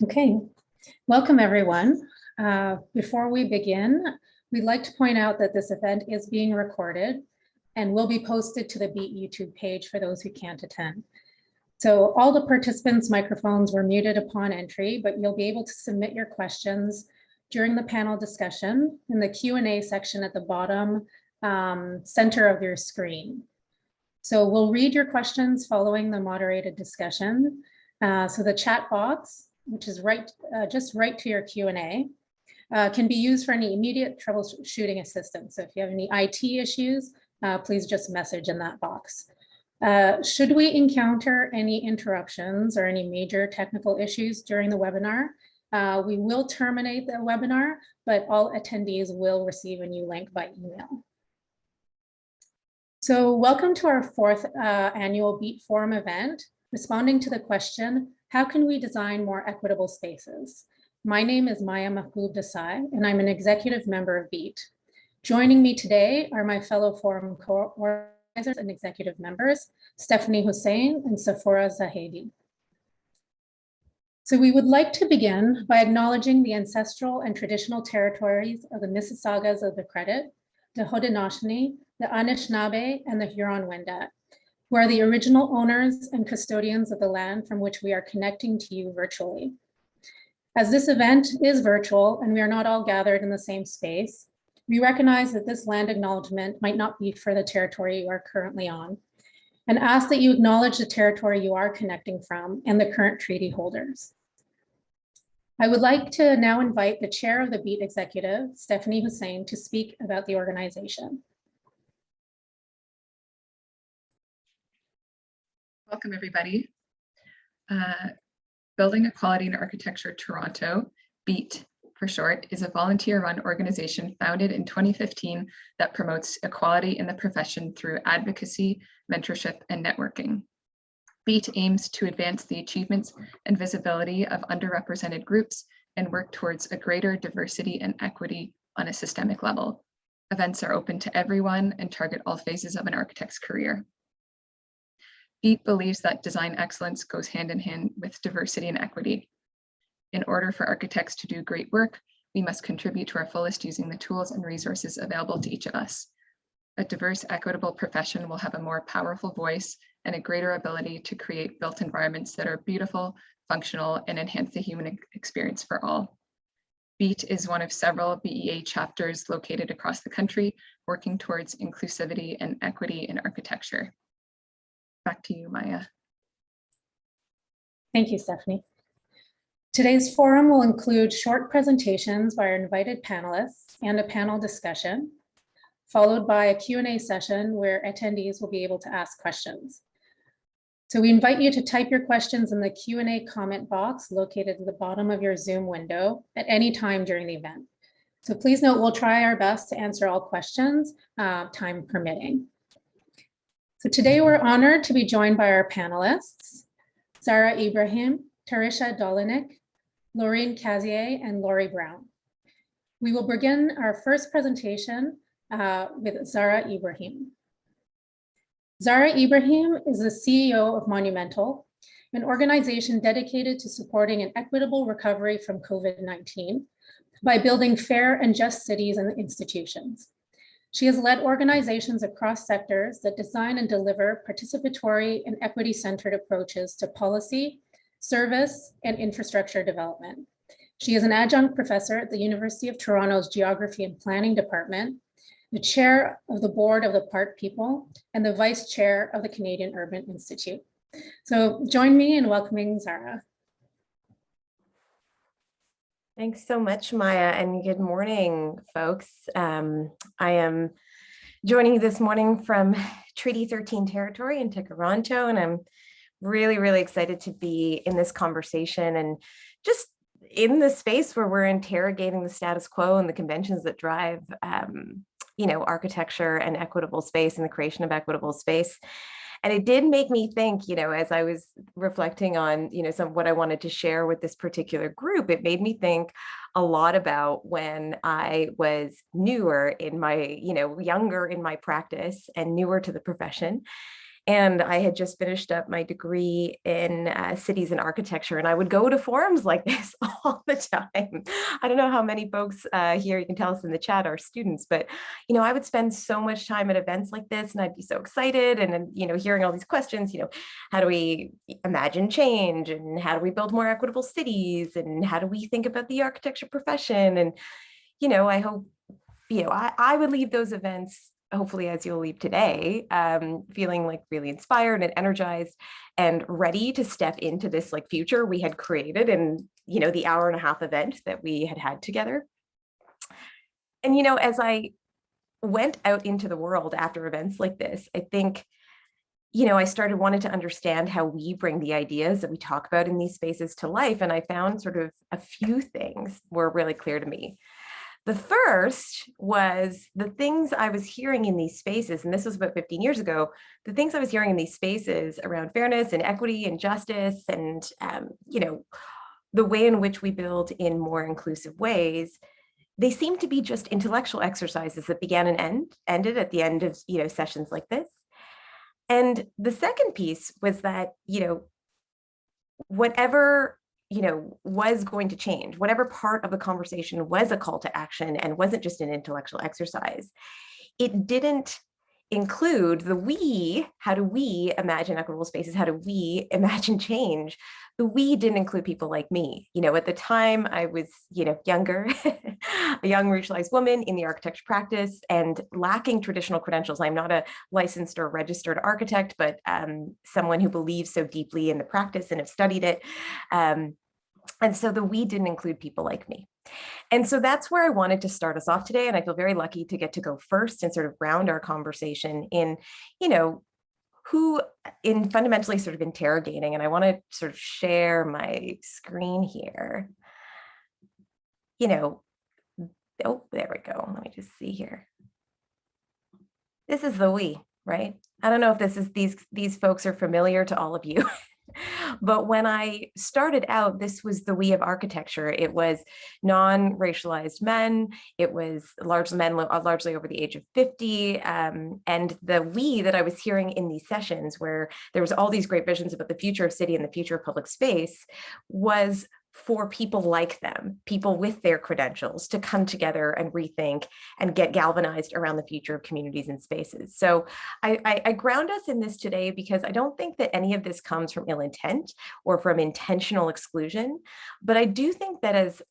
Okay, welcome everyone. Before we begin, we'd like to point out that this event is being recorded and will be posted to the BEAT YouTube page for those who can't attend. So all the participants' microphones were muted upon entry, but you'll be able to submit your questions during the panel discussion in the Q&A section at the bottom center of your screen. So we'll read your questions following the moderated discussion. So the chat box, which is just right to your Q&A, can be used for any immediate troubleshooting assistance. So if you have any IT issues, please just message in that box. Should we encounter any interruptions or any major technical issues during the webinar, we will terminate the webinar, but all attendees will receive a new link by email. So welcome to our fourth annual BEAT Forum event, responding to the question, how can we design more equitable spaces? My name is Maya Mahbub Desai, and I'm an executive member of BEAT. Joining me today are my fellow forum co-organizers and executive members, Stephanie Hussein and Sephora Zahedi. So we would like to begin by acknowledging the ancestral and traditional territories of the Mississaugas of the Credit, the Haudenosaunee, the Anishinaabe, and the Huron-Wendat, who are the original owners and custodians of the land from which we are connecting to you virtually. As this event is virtual and we are not all gathered in the same space, we recognize that this land acknowledgement might not be for the territory you are currently on, and ask that you acknowledge the territory you are connecting from and the current treaty holders. I would like to now invite the chair of the BEAT executive, Stephanie Hussein, to speak about the organization. Welcome, everybody. Building Equality in Architecture Toronto, BEAT for short, is a volunteer-run organization founded in 2015 that promotes equality in the profession through advocacy, mentorship, and networking. BEAT aims to advance the achievements and visibility of underrepresented groups and work towards a greater diversity and equity on a systemic level. Events are open to everyone and target all phases of an architect's career. BEAT believes that design excellence goes hand in hand with diversity and equity. In order for architects to do great work, we must contribute to our fullest using the tools and resources available to each of us. A diverse, equitable profession will have a more powerful voice and a greater ability to create built environments that are beautiful, functional, and enhance the human experience for all. BEAT is one of several BEA chapters located across the country, working towards inclusivity and equity in architecture. Back to you, Maya. Thank you, Stephanie. Today's forum will include short presentations by our invited panelists and a panel discussion, followed by a Q&A session where attendees will be able to ask questions. So we invite you to type your questions in the Q&A comment box located at the bottom of your Zoom window at any time during the event. So please note, we'll try our best to answer all questions, time permitting. So today we're honored to be joined by our panelists, Zara Ibrahim, Tarisha Dolinik, Laureen Cazier, and Laurie Brown. We will begin our first presentation with Zara Ibrahim. Zara Ibrahim is the CEO of Monumental, an organization dedicated to supporting an equitable recovery from COVID-19 by building fair and just cities and institutions. She has led organizations across sectors that design and deliver participatory and equity-centered approaches to policy, service, and infrastructure development. She is an adjunct professor at the University of Toronto's Geography and Planning Department, the chair of the board of the Park People, and the vice chair of the Canadian Urban Institute. So join me in welcoming Zara. Thanks so much, Maya, and good morning, folks. I am joining you this morning from Treaty 13 territory in Toronto, and I'm really, really excited to be in this conversation and just in the space where we're interrogating the status quo and the conventions that drive, architecture and equitable space and the creation of equitable space. And it did make me think, as I was reflecting on, some of what I wanted to share with this particular group, it made me think a lot about when I was newer in my, younger in my practice and newer to the profession. And I had just finished up my degree in cities and architecture, and I would go to forums like this all the time. I don't know how many folks here, you can tell us in the chat, are students, but I would spend so much time at events like this, and I'd be so excited, and then hearing all these questions, how do we imagine change, and how do we build more equitable cities, and how do we think about the architecture profession? And I hope I would leave those events, hopefully as you'll leave today, feeling like really inspired and energized and ready to step into this like future we had created in the hour-and-a-half event that we had together. And as I went out into the world after events like this, I think I started wanting to understand how we bring the ideas that we talk about in these spaces to life. And I found sort of a few things were really clear to me. The first was the things I was hearing in these spaces, and this was about 15 years ago, the things I was hearing in these spaces around fairness and equity and justice and, the way in which we build in more inclusive ways, they seem to be just intellectual exercises that began and ended at the end of, sessions like this. And the second piece was that, whatever was going to change, whatever part of the conversation was a call to action and wasn't just an intellectual exercise, it didn't include the we. How do we imagine equitable spaces? How do we imagine change? The we didn't include people like me. At the time I was, younger, a young racialized woman in the architecture practice and lacking traditional credentials. I'm not a licensed or registered architect, but someone who believes so deeply in the practice and have studied it. And so the we didn't include people like me. And so that's where I wanted to start us off today. And I feel very lucky to get to go first and sort of round our conversation in, who in fundamentally sort of interrogating. And I want to sort of share my screen here. Oh, there we go. Let me just see here. This is the we, right? I don't know if this is these folks are familiar to all of you. But when I started out, this was the we of architecture. It was non-racialized men. It was largely men, largely over the age of 50. And the we that I was hearing in these sessions where there was all these great visions about the future of city and the future of public space was for people like them, people with their credentials, to come together and rethink and get galvanized around the future of communities and spaces. So I ground us in this today because I don't think that any of this comes from ill intent or from intentional exclusion, but I do think that as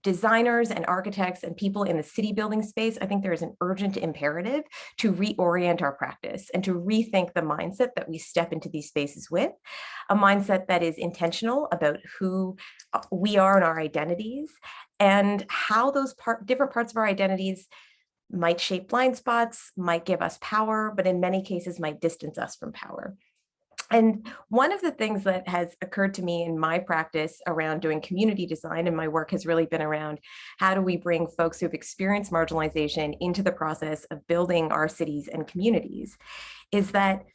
designers and architects and people in the city building space, I think there is an urgent imperative to reorient our practice and to rethink the mindset that we step into these spaces with, a mindset that is intentional about who we are in our identities and how those different parts of our identities might shape blind spots, might give us power, but in many cases might distance us from power. And one of the things that has occurred to me in my practice around doing community design, and my work has really been around how do we bring folks who've experienced marginalization into the process of building our cities and communities, is that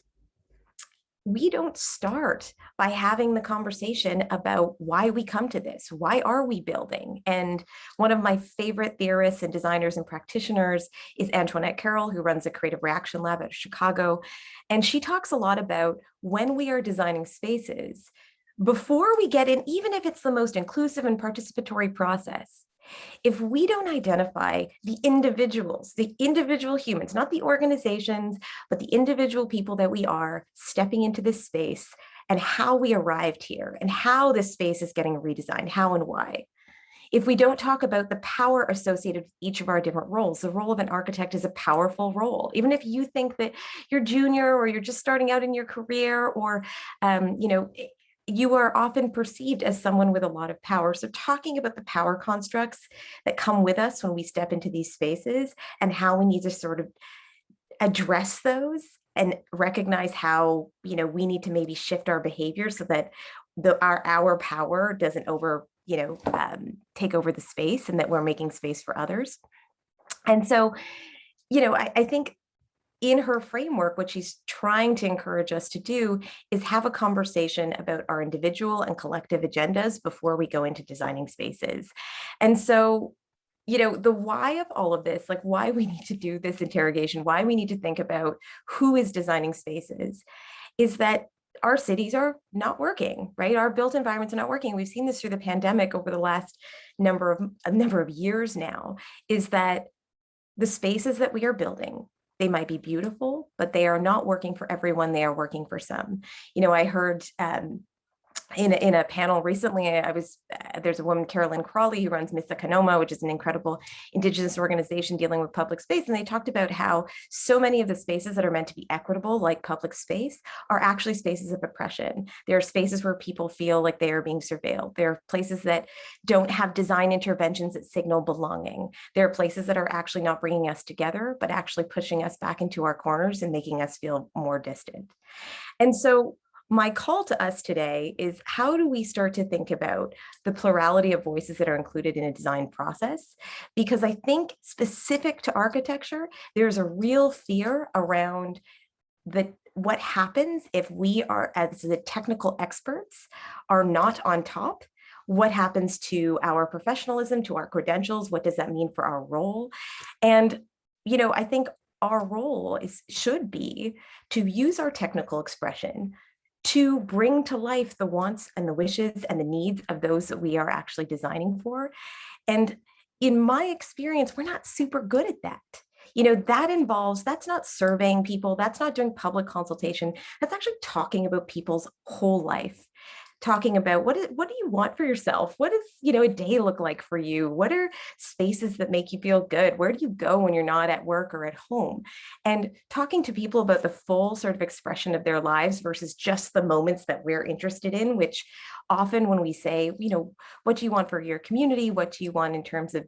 we don't start by having the conversation about why we come to this. Why are we building? And one of my favorite theorists and designers and practitioners is Antoinette Carroll, who runs a creative reaction lab out of Chicago. And she talks a lot about when we are designing spaces, before we get in, even if it's the most inclusive and participatory process, if we don't identify the individuals, the individual humans, not the organizations, but the individual people that we are stepping into this space and how we arrived here and how this space is getting redesigned, how and why. If we don't talk about the power associated with each of our different roles, the role of an architect is a powerful role. Even if you think that you're junior or you're just starting out in your career or, you are often perceived as someone with a lot of power. So talking about the power constructs that come with us when we step into these spaces and how we need to sort of address those and recognize how, we need to maybe shift our behavior so that our power doesn't take over the space and that we're making space for others. And so, I think in her framework, what she's trying to encourage us to do is have a conversation about our individual and collective agendas before we go into designing spaces. And so the why of all of this, like why we need to do this interrogation, why we need to think about who is designing spaces, is that our cities are not working, right? Our built environments are not working. We've seen this through the pandemic over the last number of years now, is that the spaces that we are building, they might be beautiful, but they are not working for everyone. They are working for some. I heard in a panel recently, there's a woman, Carolyn Crawley, who runs Missa Kanoma, which is an incredible Indigenous organization dealing with public space. And they talked about how so many of the spaces that are meant to be equitable, like public space, are actually spaces of oppression. There are spaces where people feel like they are being surveilled. There are places that don't have design interventions that signal belonging. There are places that are actually not bringing us together, but actually pushing us back into our corners and making us feel more distant. And so my call to us today is, how do we start to think about the plurality of voices that are included in a design process? Because I think specific to architecture, there's a real fear around what happens if we are, as the technical experts, are not on top. What happens to our professionalism, to our credentials? What does that mean for our role? And, I think our role should be to use our technical expression to bring to life the wants and the wishes and the needs of those that we are actually designing for. And in my experience, we're not super good at that. That's not surveying people, that's not doing public consultation, that's actually talking about people's whole life. Talking about what do you want for yourself? What does a day look like for you? What are spaces that make you feel good? Where do you go when you're not at work or at home? And talking to people about the full sort of expression of their lives versus just the moments that we're interested in, which often when we say, what do you want for your community? What do you want in terms of,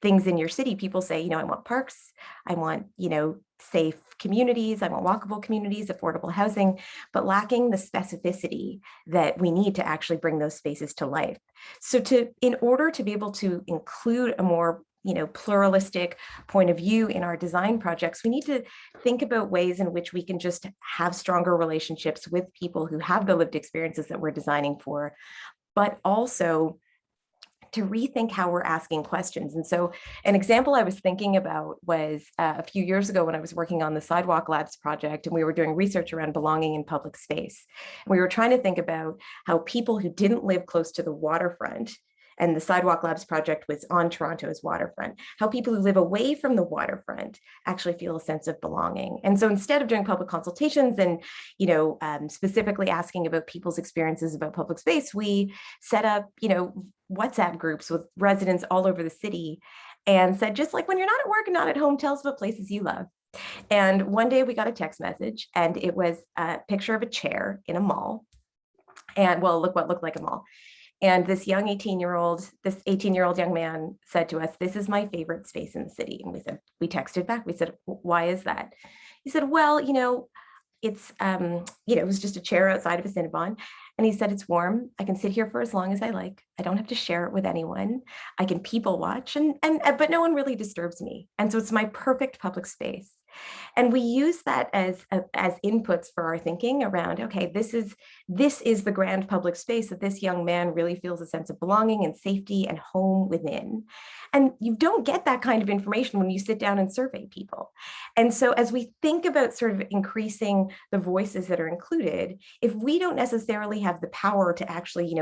things in your city? People say, I want parks, I want, safe communities, I want walkable communities, affordable housing, but lacking the specificity that we need to actually bring those spaces to life. So in order to be able to include a more pluralistic point of view in our design projects, we need to think about ways in which we can just have stronger relationships with people who have the lived experiences that we're designing for, but also to rethink how we're asking questions. And so an example I was thinking about was a few years ago when I was working on the Sidewalk Labs project, and we were doing research around belonging in public space. We were trying to think about how people who didn't live close to the waterfront, and the Sidewalk Labs project was on Toronto's waterfront, how people who live away from the waterfront actually feel a sense of belonging. And so instead of doing public consultations and, specifically asking about people's experiences about public space, we set up, WhatsApp groups with residents all over the city and said, just like when you're not at work and not at home, tell us about places you love. And one day we got a text message, and it was a picture of a chair in a mall. And look what looked like a mall. And this 18-year-old young man said to us, "This is my favorite space in the city." And we texted back. We said, "Why is that?" He said, "Well, it's, it was just a chair outside of a Cinnabon." And he said, "It's warm. I can sit here for as long as I like. I don't have to share it with anyone. I can people watch, but no one really disturbs me. And so it's my perfect public space." And we use that as inputs for our thinking around, okay, this is the grand public space that this young man really feels a sense of belonging and safety and home within. And you don't get that kind of information when you sit down and survey people. And so as we think about sort of increasing the voices that are included, if we don't necessarily have the power to actually,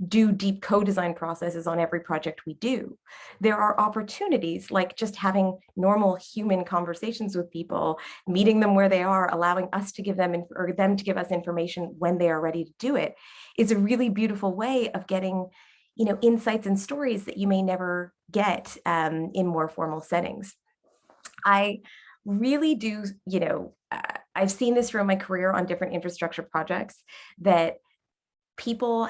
do deep co-design processes on every project we do, there are opportunities like just having normal human conversations with people, meeting them where they are, allowing us to give them or them to give us information when they are ready to do it, is a really beautiful way of getting insights and stories that you may never get in more formal settings. I really do, I've seen this through my career on different infrastructure projects, that people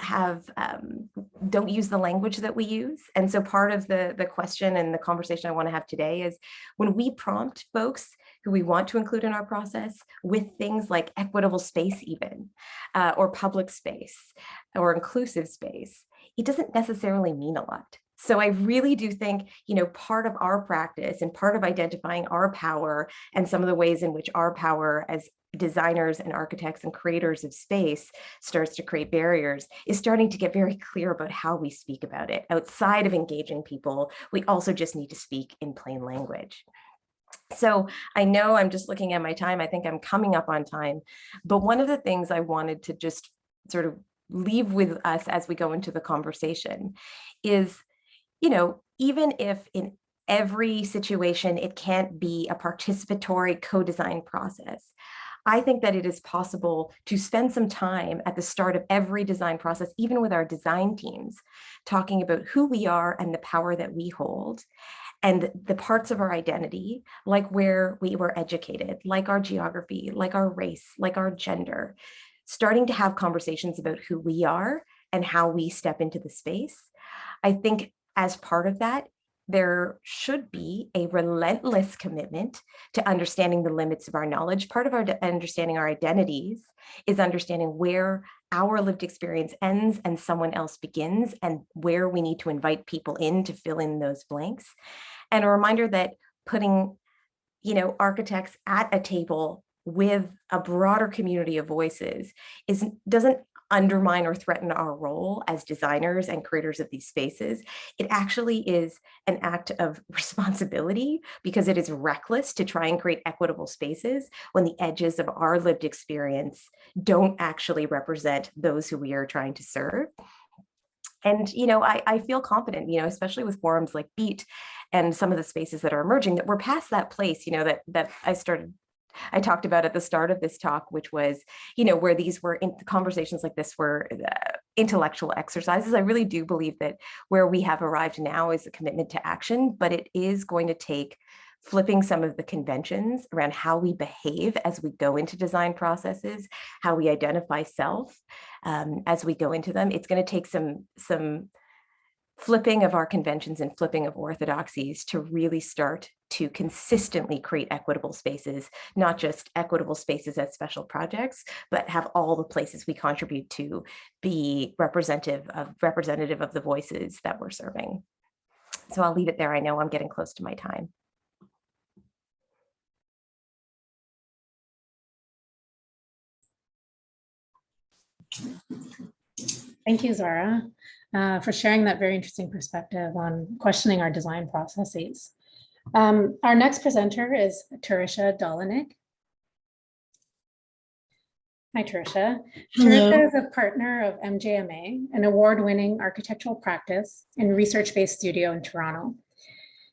don't use the language that we use. And so part of the question and the conversation I want to have today is, when we prompt folks who we want to include in our process with things like equitable space even, or public space or inclusive space, it doesn't necessarily mean a lot. So I really do think, part of our practice and part of identifying our power and some of the ways in which our power as designers and architects and creators of space starts to create barriers is starting to get very clear about how we speak about it. Outside of engaging people, we also just need to speak in plain language. So I know I'm just looking at my time. I think I'm coming up on time. But one of the things I wanted to just sort of leave with us as we go into the conversation is, even if in every situation it can't be a participatory co-design process, I think that it is possible to spend some time at the start of every design process, even with our design teams, talking about who we are and the power that we hold, and the parts of our identity, like where we were educated, like our geography, like our race, like our gender, starting to have conversations about who we are and how we step into the space. I think as part of that, there should be a relentless commitment to understanding the limits of our knowledge. Part of our understanding our identities is understanding where our lived experience ends and someone else begins, and where we need to invite people in to fill in those blanks. And a reminder that putting, architects at a table with a broader community of voices doesn't undermine or threaten our role as designers and creators of these spaces. It actually is an act of responsibility, because it is reckless to try and create equitable spaces when the edges of our lived experience don't actually represent those who we are trying to serve. And, I feel confident, especially with forums like BEAT and some of the spaces that are emerging, that we're past that place, that I talked about at the start of this talk, which was, where these were conversations like this were intellectual exercises. I really do believe that where we have arrived now is a commitment to action, but it is going to take flipping some of the conventions around how we behave as we go into design processes, how we identify self as we go into them. It's going to take some flipping of our conventions and flipping of orthodoxies to really start to consistently create equitable spaces, not just equitable spaces as special projects, but have all the places we contribute to be representative of the voices that we're serving. So I'll leave it there. I know I'm getting close to my time. Thank you, Zara, for sharing that very interesting perspective on questioning our design processes. Our next presenter is Tarisha Dolinik. Hi, Tarisha. Hello. Tarisha is a partner of MJMA, an award-winning architectural practice and research-based studio in Toronto,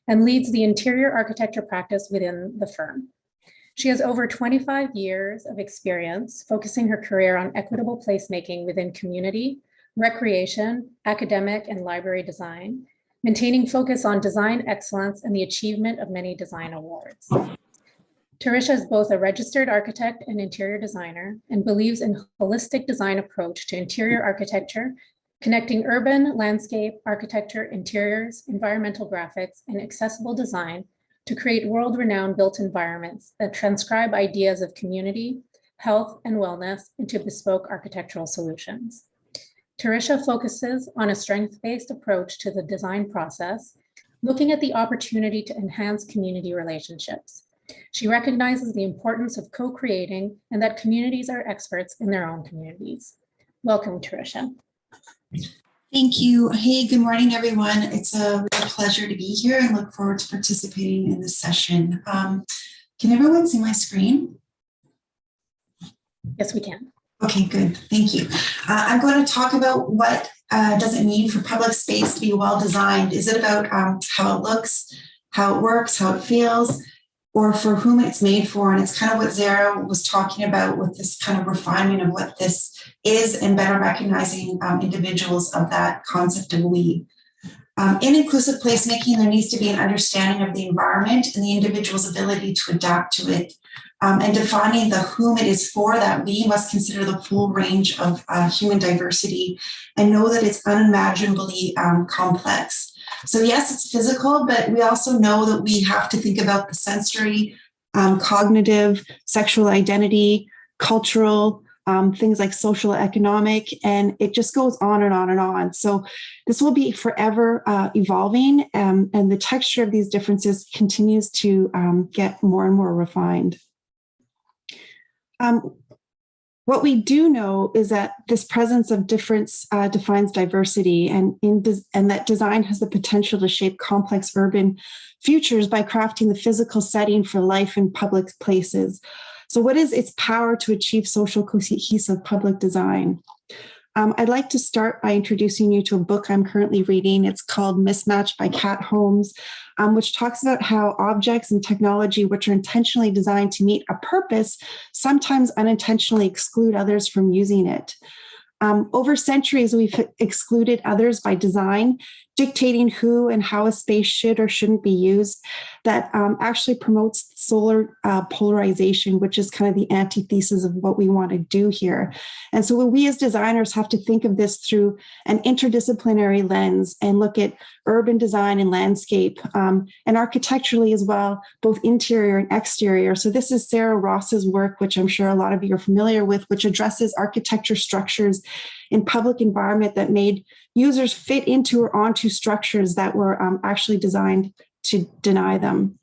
and leads the interior architecture practice within the firm. She has over 25 years of experience focusing her career on equitable placemaking within community, recreation, academic, and library design, maintaining focus on design excellence and the achievement of many design awards. Tarisha is both a registered architect and interior designer, and believes in a holistic design approach to interior architecture, connecting urban, landscape, architecture, interiors, environmental graphics, and accessible design to create world-renowned built environments that transcribe ideas of community, health, and wellness into bespoke architectural solutions. Tarisha focuses on a strength-based approach to the design process, looking at the opportunity to enhance community relationships. She recognizes the importance of co-creating and that communities are experts in their own communities. Welcome, Tarisha. Thank you. Hey, good morning, everyone. It's a real pleasure to be here and look forward to participating in this session. Can everyone see my screen? Yes, we can. Okay, good. Thank you. I'm going to talk about what does it mean for public space to be well designed. Is it about how it looks, how it works, how it feels, or for whom it's made for? And it's kind of what Zara was talking about with this kind of refinement of what this is and better recognizing individuals of that concept of we. In inclusive placemaking, there needs to be an understanding of the environment and the individual's ability to adapt to it. And defining the whom it is for, that we must consider the full range of human diversity and know that it's unimaginably complex. So yes, it's physical, but we also know that we have to think about the sensory, cognitive, sexual identity, cultural, things like social, economic, and it just goes on and on and on. So this will be forever evolving, and the texture of these differences continues to get more and more refined. What we do know is that this presence of difference defines diversity, and that design has the potential to shape complex urban futures by crafting the physical setting for life in public places. So what is its power to achieve social cohesive public design? I'd like to start by introducing you to a book I'm currently reading. It's called Mismatch by Kat Holmes, which talks about how objects and technology, which are intentionally designed to meet a purpose, sometimes unintentionally exclude others from using it. Over centuries, we've excluded others by design, dictating who and how a space should or shouldn't be used. That actually promotes solar polarization, which is kind of the antithesis of what we want to do here. And so we as designers have to think of this through an interdisciplinary lens and look at urban design and landscape, and architecturally as well, both interior and exterior. So this is Sarah Ross's work, which I'm sure a lot of you are familiar with, which addresses architecture structures in public environment that made users fit into or onto structures that were actually designed to deny them.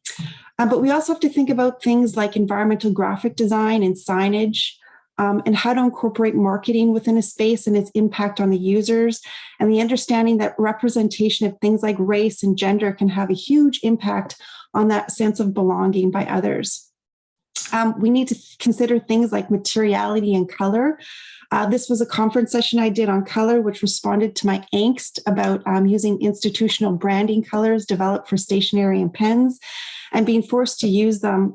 But we also have to think about things like environmental graphic design and signage, and how to incorporate marketing within a space and its impact on the users, and the understanding that representation of things like race and gender can have a huge impact on that sense of belonging by others. We need to consider things like materiality and color. This was a conference session I did on color, which responded to my angst about using institutional branding colors developed for stationery and pens and being forced to use them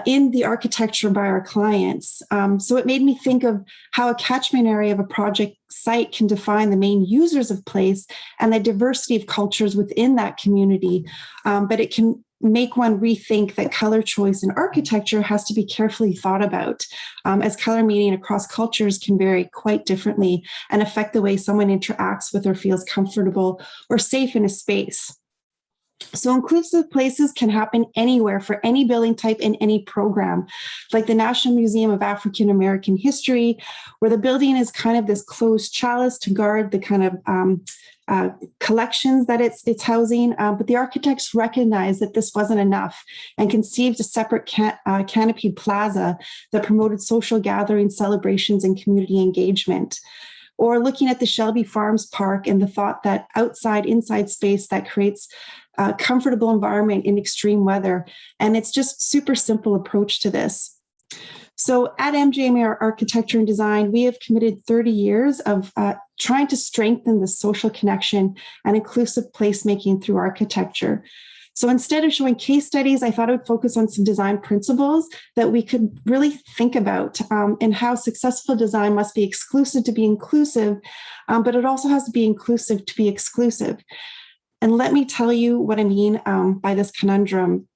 in the architecture by our clients. So it made me think of how a catchment area of a project site can define the main users of place and the diversity of cultures within that community. But it can make one rethink that color choice in architecture has to be carefully thought about, as color meaning across cultures can vary quite differently and affect the way someone interacts with or feels comfortable or safe in a space. So inclusive places can happen anywhere for any building type in any program, like the National Museum of African American History, where the building is kind of this closed chalice to guard the kind of collections that it's housing. But the architects recognized that this wasn't enough and conceived a separate canopied plaza that promoted social gatherings, celebrations, and community engagement. Or looking at the Shelby Farms Park and the thought that inside space that creates a comfortable environment in extreme weather. And it's just super simple approach to this. So at MJMA Architecture and Design, we have committed 30 years of trying to strengthen the social connection and inclusive placemaking through architecture. So instead of showing case studies, I thought I would focus on some design principles that we could really think about, and how successful design must be exclusive to be inclusive, but it also has to be inclusive to be exclusive. And let me tell you what I mean by this conundrum.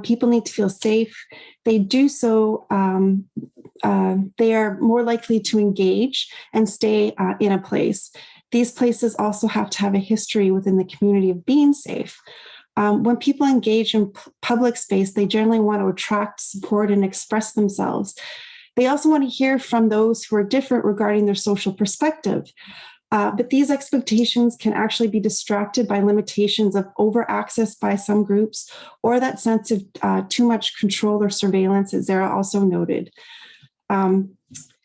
People need to feel safe. They do so, they are more likely to engage and stay in a place. These places also have to have a history within the community of being safe. When people engage in public space, they generally want to attract, support, and express themselves. They also want to hear from those who are different regarding their social perspective. But these expectations can actually be distracted by limitations of over-access by some groups, or that sense of too much control or surveillance, as Zara also noted.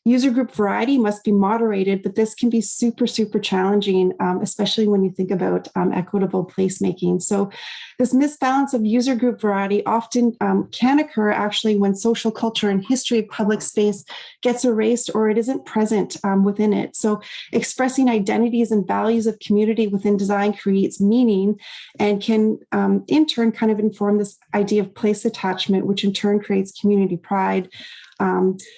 User group variety must be moderated, but this can be super, super challenging, especially when you think about equitable placemaking. So this misbalance of user group variety often can occur actually when social culture and history of public space gets erased or it isn't present within it. So expressing identities and values of community within design creates meaning and can in turn kind of inform this idea of place attachment, which in turn creates community pride,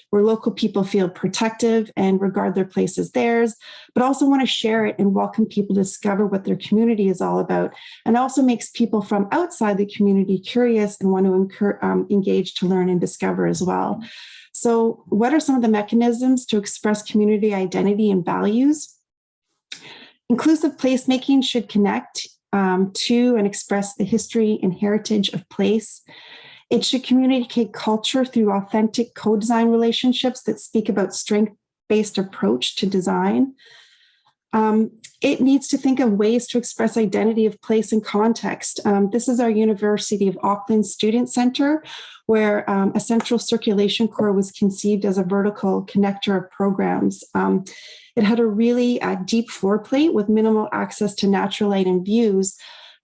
where local people feel protective and regard their place as theirs, but also want to share it and welcome people to discover what their community is all about. And also makes people from outside the community curious and want to engage to learn and discover as well. So what are some of the mechanisms to express community identity and values? Inclusive placemaking should connect to and express the history and heritage of place. It should communicate culture through authentic co-design relationships that speak about strength-based approach to design. It needs to think of ways to express identity of place and context. This is our University of Auckland Student Center, where a central circulation core was conceived as a vertical connector of programs. It had a really deep floor plate with minimal access to natural light and views.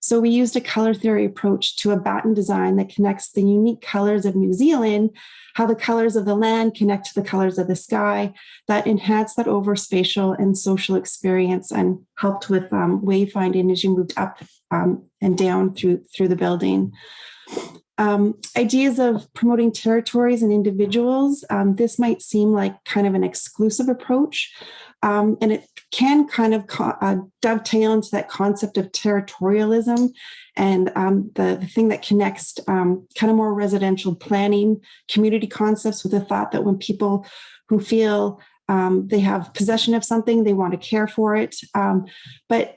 So we used a color theory approach to a batten design that connects the unique colors of New Zealand, how the colors of the land connect to the colors of the sky, that enhance that overspatial and social experience and helped with wayfinding as you moved up and down through the building. Ideas of promoting territories and individuals. This might seem like kind of an exclusive approach, and it can kind of dovetail into that concept of territorialism and the thing that connects kind of more residential planning, community concepts with the thought that when people who feel they have possession of something, they want to care for it. But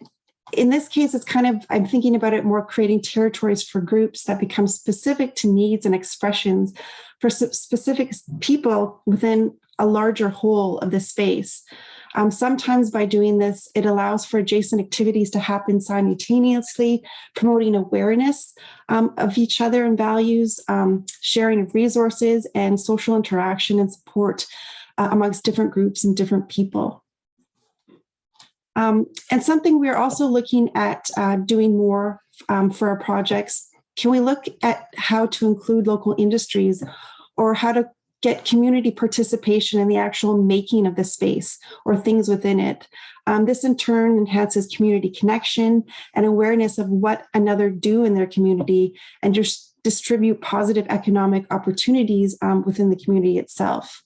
in this case, it's kind of, I'm thinking about it more creating territories for groups that become specific to needs and expressions for specific people within a larger whole of the space. Sometimes by doing this, it allows for adjacent activities to happen simultaneously, promoting awareness of each other and values, sharing of resources and social interaction and support amongst different groups and different people. And something we're also looking at doing more for our projects. Can we look at how to include local industries or how to get community participation in the actual making of the space or things within it? This in turn enhances community connection and awareness of what another do in their community and just distribute positive economic opportunities within the community itself.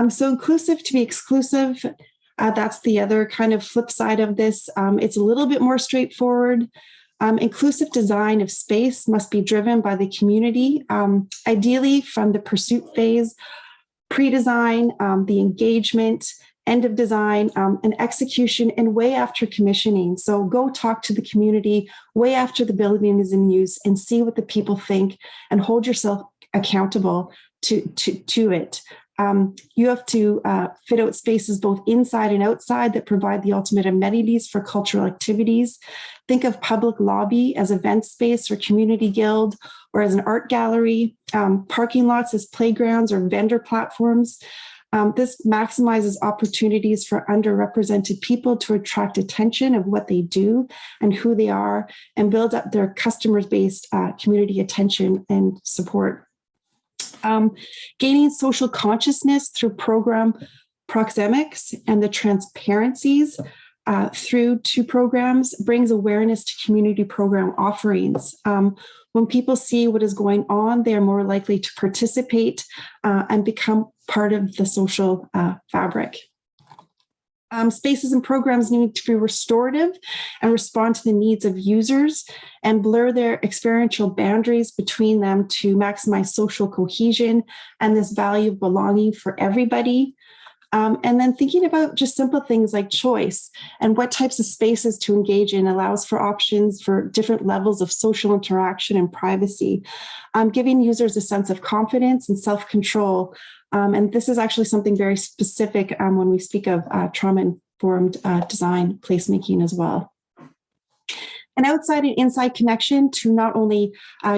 So inclusive to be exclusive, that's the other kind of flip side of this. It's a little bit more straightforward. Inclusive design of space must be driven by the community, ideally from the pursuit phase, pre-design, the engagement, end of design, and execution, and way after commissioning. So go talk to the community way after the building is in use and see what the people think and hold yourself accountable to it. You have to fit out spaces both inside and outside that provide the ultimate amenities for cultural activities. Think of public lobby as event space or community guild or as an art gallery, parking lots as playgrounds or vendor platforms. This maximizes opportunities for underrepresented people to attract attention of what they do and who they are and build up their customer-based community attention and support. Gaining social consciousness through program proxemics and the transparencies through to programs brings awareness to community program offerings. When people see what is going on, they are more likely to participate and become part of the social fabric. Spaces and programs need to be restorative and respond to the needs of users and blur their experiential boundaries between them to maximize social cohesion and this value of belonging for everybody. And then thinking about just simple things like choice and what types of spaces to engage in allows for options for different levels of social interaction and privacy, giving users a sense of confidence and self-control. And this is actually something very specific when we speak of trauma-informed design placemaking as well. An outside and inside connection to not only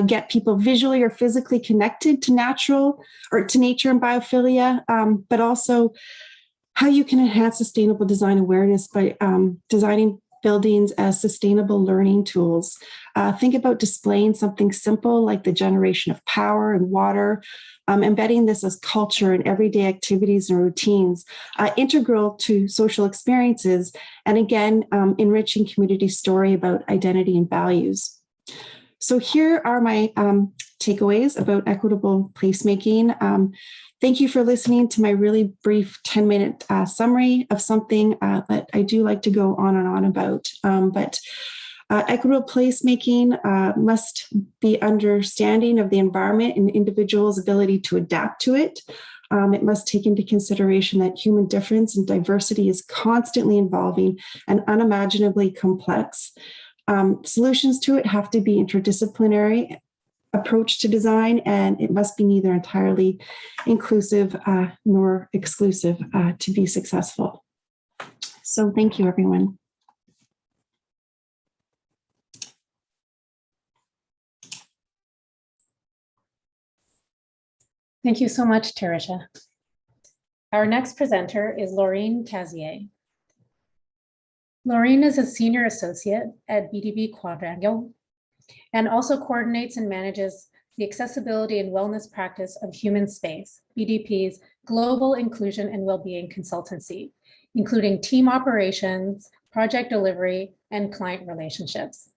get people visually or physically connected to natural or to nature and biophilia, but also how you can enhance sustainable design awareness by designing buildings as sustainable learning tools. Think about displaying something simple like the generation of power and water, embedding this as culture in everyday activities and routines, integral to social experiences, and again, enriching community story about identity and values. So here are my takeaways about equitable placemaking. Thank you for listening to my really brief 10-minute summary of something that I do like to go on and on about. But equitable placemaking must be understanding of the environment and individuals' ability to adapt to it. It must take into consideration that human difference and diversity is constantly evolving and unimaginably complex. Solutions to it have to be interdisciplinary approach to design, and it must be neither entirely inclusive nor exclusive to be successful. So thank you, everyone. Thank you so much, Tarisha. Our next presenter is Laureen Cazier. Laureen is a senior associate at BDB Quadrangle and also coordinates and manages the accessibility and wellness practice of Human Space, BDP's global inclusion and well-being consultancy, including team operations, project delivery, and client relationships.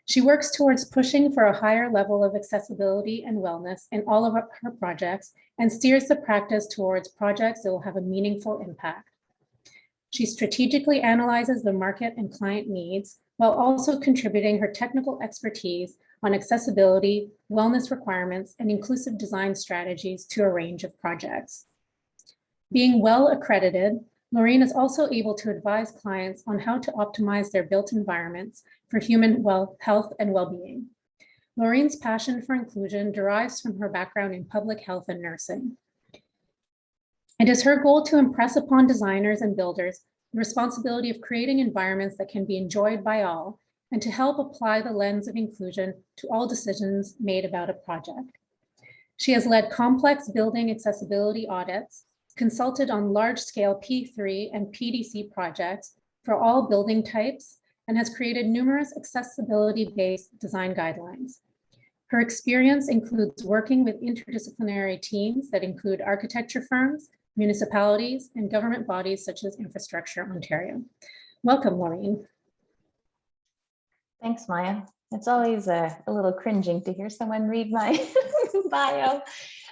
She works towards pushing for a higher level of accessibility and wellness in all of her projects and steers the practice towards projects that will have a meaningful impact. She strategically analyzes the market and client needs while also contributing her technical expertise on accessibility, wellness requirements, and inclusive design strategies to a range of projects. Being well accredited, Laureen is also able to advise clients on how to optimize their built environments for human health and well-being. Laureen's passion for inclusion derives from her background in public health and nursing. It is her goal to impress upon designers and builders the responsibility of creating environments that can be enjoyed by all and to help apply the lens of inclusion to all decisions made about a project. She has led complex building accessibility audits, consulted on large-scale P3 and PDC projects for all building types, and has created numerous accessibility-based design guidelines. Her experience includes working with interdisciplinary teams that include architecture firms, municipalities, and government bodies such as Infrastructure Ontario. Welcome, Laureen. Thanks, Maya. It's always a little cringing to hear someone read my bio.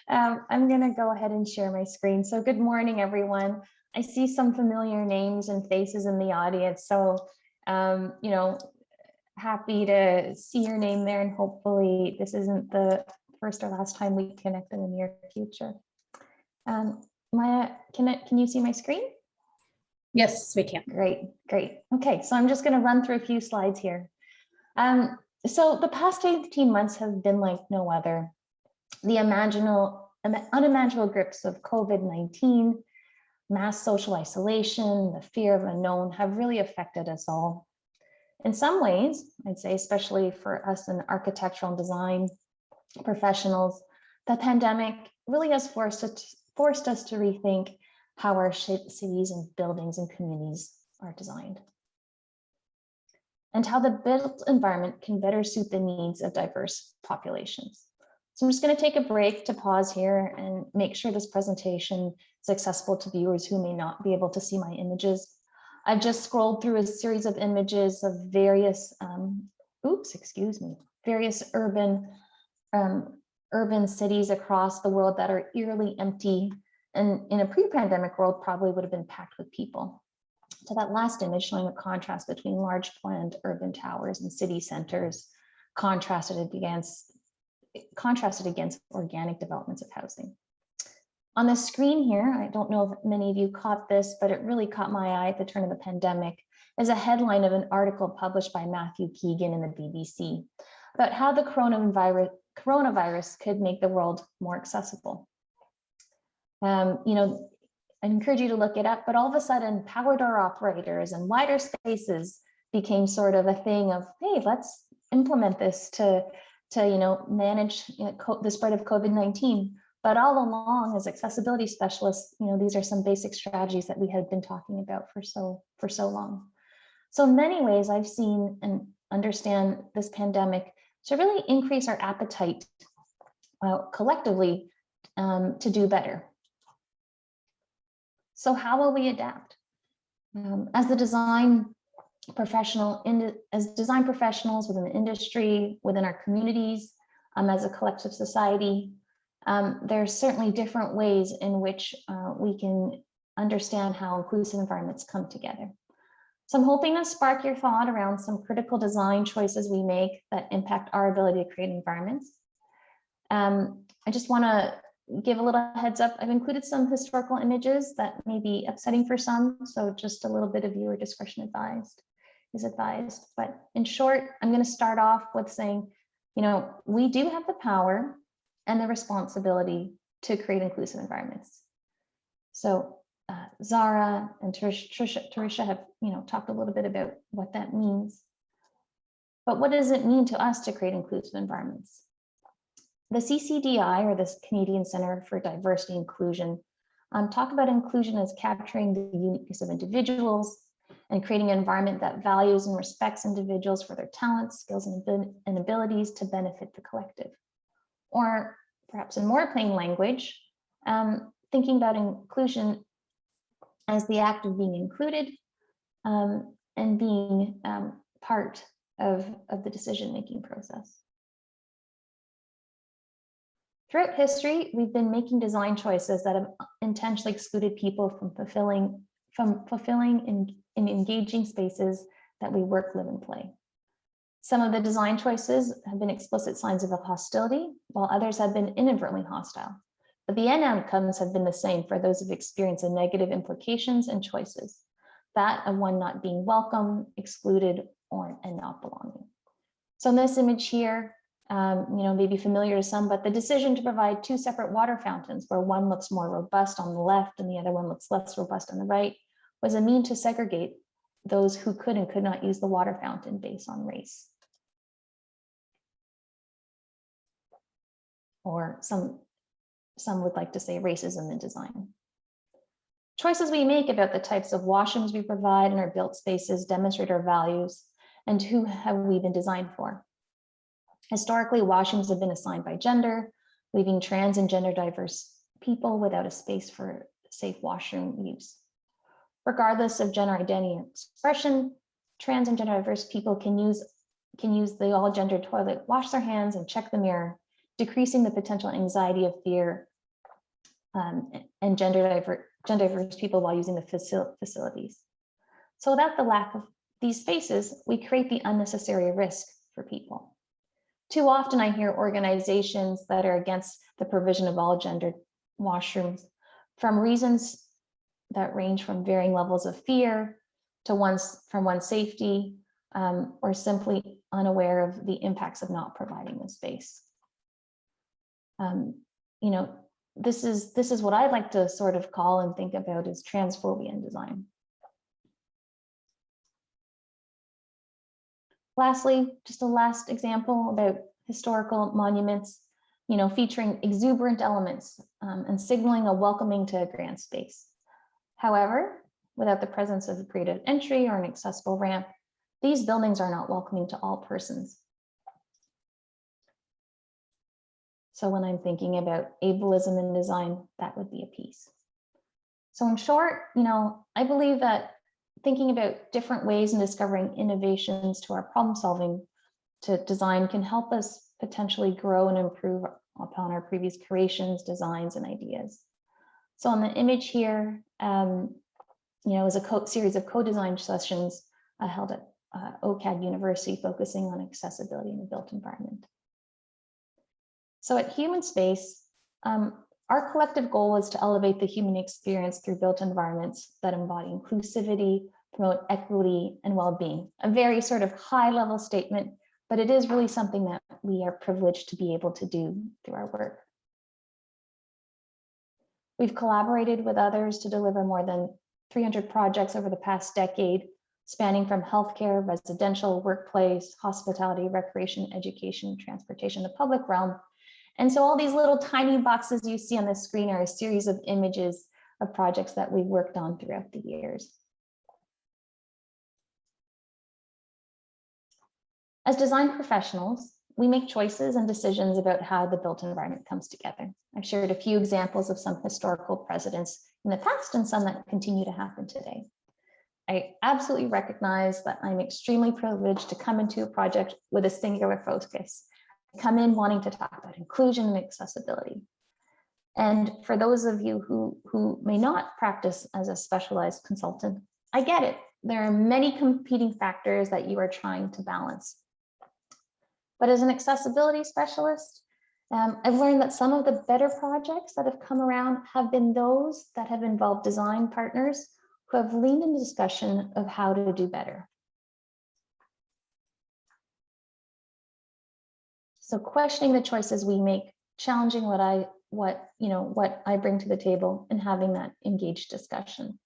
I'm going to go ahead and share my screen. So good morning, everyone. I see some familiar names and faces in the audience. So, you know, happy to see your name there, and hopefully this isn't the first or last time we connect in the near future. Maya, can you see my screen? Yes, we can. Great. Okay, so I'm just going to run through a few slides here. So the past 18 months have been like no other. The unimaginable grips of COVID-19, mass social isolation, the fear of unknown have really affected us all. In some ways, I'd say, especially for us in architectural and design professionals, the pandemic really has forced us to rethink how our cities and buildings and communities are designed, and how the built environment can better suit the needs of diverse populations. So I'm just going to take a break to pause here and make sure this presentation is accessible to viewers who may not be able to see my images. I've just scrolled through a series of images of various, various urban cities across the world that are eerily empty, and in a pre-pandemic world probably would have been packed with people. So that last image showing a contrast between large planned urban towers and city centers contrasted against organic developments of housing. On the screen here, I don't know if many of you caught this, but it really caught my eye at the turn of the pandemic, is a headline of an article published by Matthew Keegan in the BBC about how the coronavirus could make the world more accessible. You know, I encourage you to look it up, but all of a sudden power door operators and wider spaces became sort of a thing of, hey, let's implement this to manage the spread of COVID-19. But all along, as accessibility specialists, these are some basic strategies that we had been talking about for so long. So in many ways, I've seen and understand this pandemic to really increase our appetite collectively to do better. So how will we adapt? As design professionals within the industry, within our communities, as a collective society, there's certainly different ways in which we can understand how inclusive environments come together. So I'm hoping to spark your thought around some critical design choices we make that impact our ability to create environments. I just want to give a little heads up. I've included some historical images that may be upsetting for some, so just a little bit of viewer discretion is advised. But in short, I'm going to start off with saying, we do have the power and the responsibility to create inclusive environments. So Zara and Tarisha have, talked a little bit about what that means. But what does it mean to us to create inclusive environments? The CCDI, or the Canadian Centre for Diversity and Inclusion, talk about inclusion as capturing the uniqueness of individuals and creating an environment that values and respects individuals for their talents, skills, and abilities to benefit the collective. Or perhaps in more plain language, thinking about inclusion as the act of being included and being part of the decision-making process. Throughout history, we've been making design choices that have intentionally excluded people from fulfilling in engaging spaces that we work, live, and play. Some of the design choices have been explicit signs of hostility, while others have been inadvertently hostile. But the end outcomes have been the same for those who've experienced the negative implications and choices, that of one not being welcome, excluded, and not belonging. So in this image here, may be familiar to some, but the decision to provide two separate water fountains, where one looks more robust on the left and the other one looks less robust on the right, was a mean to segregate those who could and could not use the water fountain based on race. Or some would like to say racism in design. Choices we make about the types of washrooms we provide in our built spaces demonstrate our values and who have we been designed for. Historically, washrooms have been assigned by gender, leaving trans and gender diverse people without a space for safe washroom use. Regardless of gender identity or expression, trans and gender diverse people can use the all-gender toilet, wash their hands, and check the mirror, decreasing the potential anxiety of fear and gender diverse people while using the facilities. So without the lack of these spaces, we create the unnecessary risk for people. Too often I hear organizations that are against the provision of all gendered washrooms from reasons that range from varying levels of fear to one's safety, or simply unaware of the impacts of not providing the space. This is what I'd like to sort of call and think about as transphobia in design. Lastly, just a last example about historical monuments, featuring exuberant elements and signaling a welcoming to a grand space. However, without the presence of a graded entry or an accessible ramp, these buildings are not welcoming to all persons. So when I'm thinking about ableism in design, that would be a piece. So in short, I believe that thinking about different ways and discovering innovations to our problem solving to design can help us potentially grow and improve upon our previous creations, designs, and ideas. So on the image here, is a series of co-design sessions held at OCAD University, focusing on accessibility in the built environment. So at Human Space, our collective goal is to elevate the human experience through built environments that embody inclusivity, promote equity, and well-being. A very sort of high-level statement, but it is really something that we are privileged to be able to do through our work. We've collaborated with others to deliver more than 300 projects over the past decade, spanning from healthcare, residential, workplace, hospitality, recreation, education, transportation, the public realm. And so all these little tiny boxes you see on the screen are a series of images of projects that we've worked on throughout the years. As design professionals, we make choices and decisions about how the built environment comes together. I've shared a few examples of some historical precedents in the past and some that continue to happen today. I absolutely recognize that I'm extremely privileged to come into a project with a singular focus. I come in wanting to talk about inclusion and accessibility. And for those of you who may not practice as a specialized consultant, I get it. There are many competing factors that you are trying to balance. But as an accessibility specialist, I've learned that some of the better projects that have come around have been those that have involved design partners who have leaned into discussion of how to do better. So questioning the choices we make, challenging what what I bring to the table and having that engaged discussion.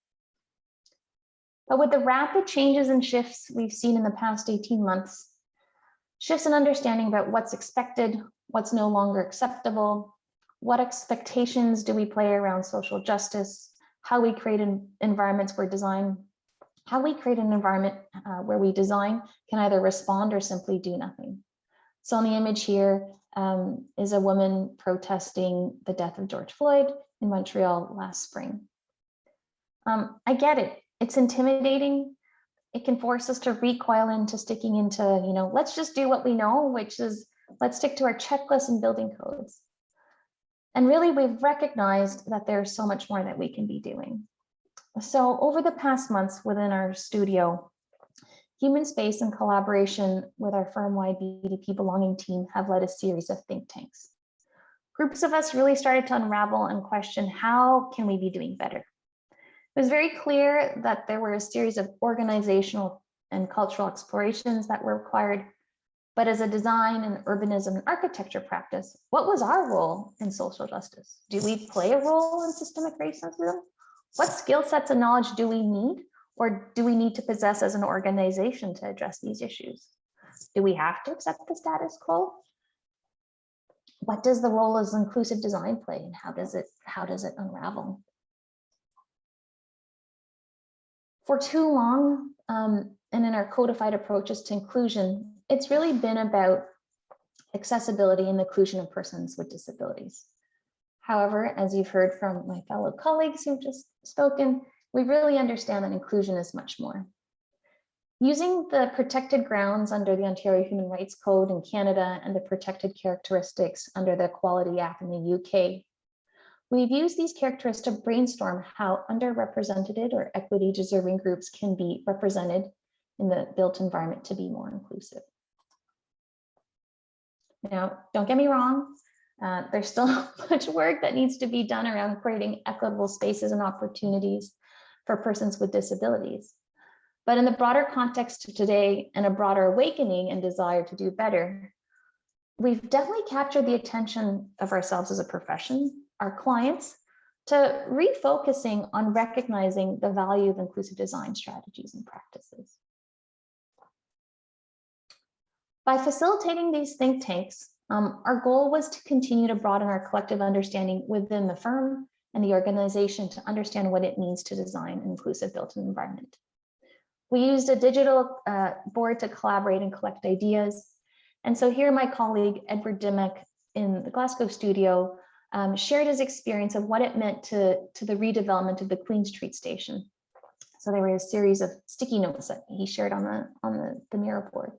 But with the rapid changes and shifts we've seen in the past 18 months, shifts in understanding about what's expected, what's no longer acceptable, what expectations do we play around social justice, how we create environments where how we create an environment where we design can either respond or simply do nothing. So on the image here is a woman protesting the death of George Floyd in Montreal last spring. I get it. It's intimidating. It can force us to recoil into sticking into, let's just do what we know, which is let's stick to our checklists and building codes. And really, we've recognized that there's so much more that we can be doing. So over the past months within our studio, Human Space in collaboration with our firm-wide BDP belonging team have led a series of think tanks. Groups of us really started to unravel and question, how can we be doing better? It was very clear that there were a series of organizational and cultural explorations that were required, but as a design and urbanism and architecture practice, what was our role in social justice? Do we play a role in systemic racism? What skill sets and knowledge do we need, or do we need to possess as an organization to address these issues? Do we have to accept the status quo? What does the role as inclusive design play, and how does it unravel? For too long, and in our codified approaches to inclusion, it's really been about accessibility and inclusion of persons with disabilities. However, as you've heard from my fellow colleagues who've just spoken, we really understand that inclusion is much more. Using the protected grounds under the Ontario Human Rights Code in Canada and the protected characteristics under the Equality Act in the UK, we've used these characteristics to brainstorm how underrepresented or equity deserving groups can be represented in the built environment to be more inclusive. Now, don't get me wrong, there's still much work that needs to be done around creating equitable spaces and opportunities for persons with disabilities. But in the broader context of today and a broader awakening and desire to do better, we've definitely captured the attention of ourselves as a profession, our clients, to refocusing on recognizing the value of inclusive design strategies and practices. By facilitating these think tanks, our goal was to continue to broaden our collective understanding within the firm and the organization to understand what it means to design an inclusive built environment. We used a digital board to collaborate and collect ideas. And so here my colleague, Edward Dimmock in the Glasgow studio, shared his experience of what it meant to the redevelopment of the Queen Street station. So there were a series of sticky notes that he shared on the mirror board.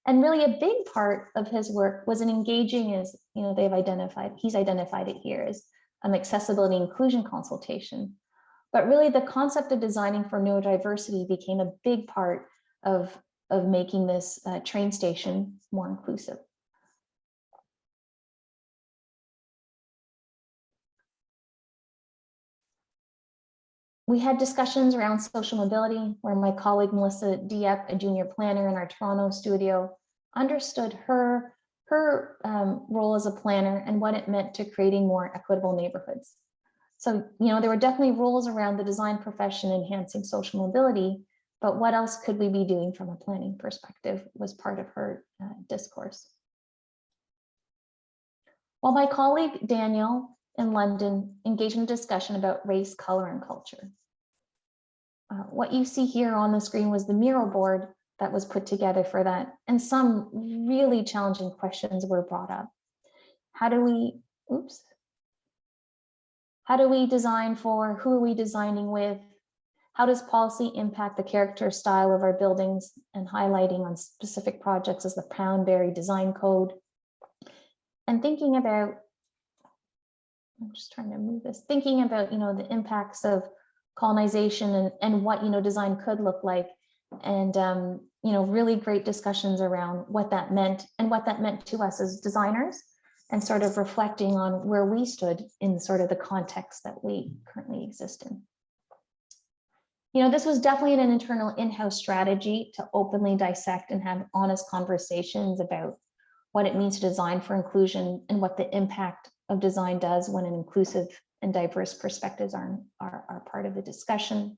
And really a big part of his work was in engaging, as he's identified it here as an accessibility inclusion consultation. But really the concept of designing for neurodiversity became a big part of making this train station more inclusive. We had discussions around social mobility, where my colleague Melissa Dieppe, a junior planner in our Toronto studio, understood her role as a planner and what it meant to creating more equitable neighborhoods. So, there were definitely rules around the design profession enhancing social mobility, but what else could we be doing from a planning perspective was part of her discourse. While my colleague Daniel in London engaged in a discussion about race, color, and culture. What you see here on the screen was the mural board that was put together for that, and some really challenging questions were brought up. How do we design for? Who are we designing with? How does policy impact the character style of our buildings, and highlighting on specific projects as the Poundberry Design Code? And thinking about, I'm just trying to move this, thinking about, the impacts of colonization and what, design could look like. And, really great discussions around what that meant and what that meant to us as designers, and sort of reflecting on where we stood in sort of the context that we currently exist in. This was definitely an internal in-house strategy to openly dissect and have honest conversations about what it means to design for inclusion and what the impact of design does when an inclusive and diverse perspectives are part of the discussion.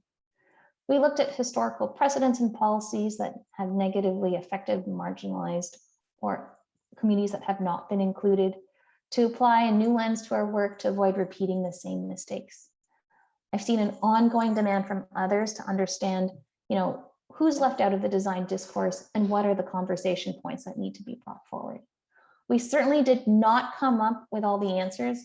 We looked at historical precedents and policies that have negatively affected marginalized or communities that have not been included, to apply a new lens to our work to avoid repeating the same mistakes. I've seen an ongoing demand from others to understand, who's left out of the design discourse and what are the conversation points that need to be brought forward. We certainly did not come up with all the answers,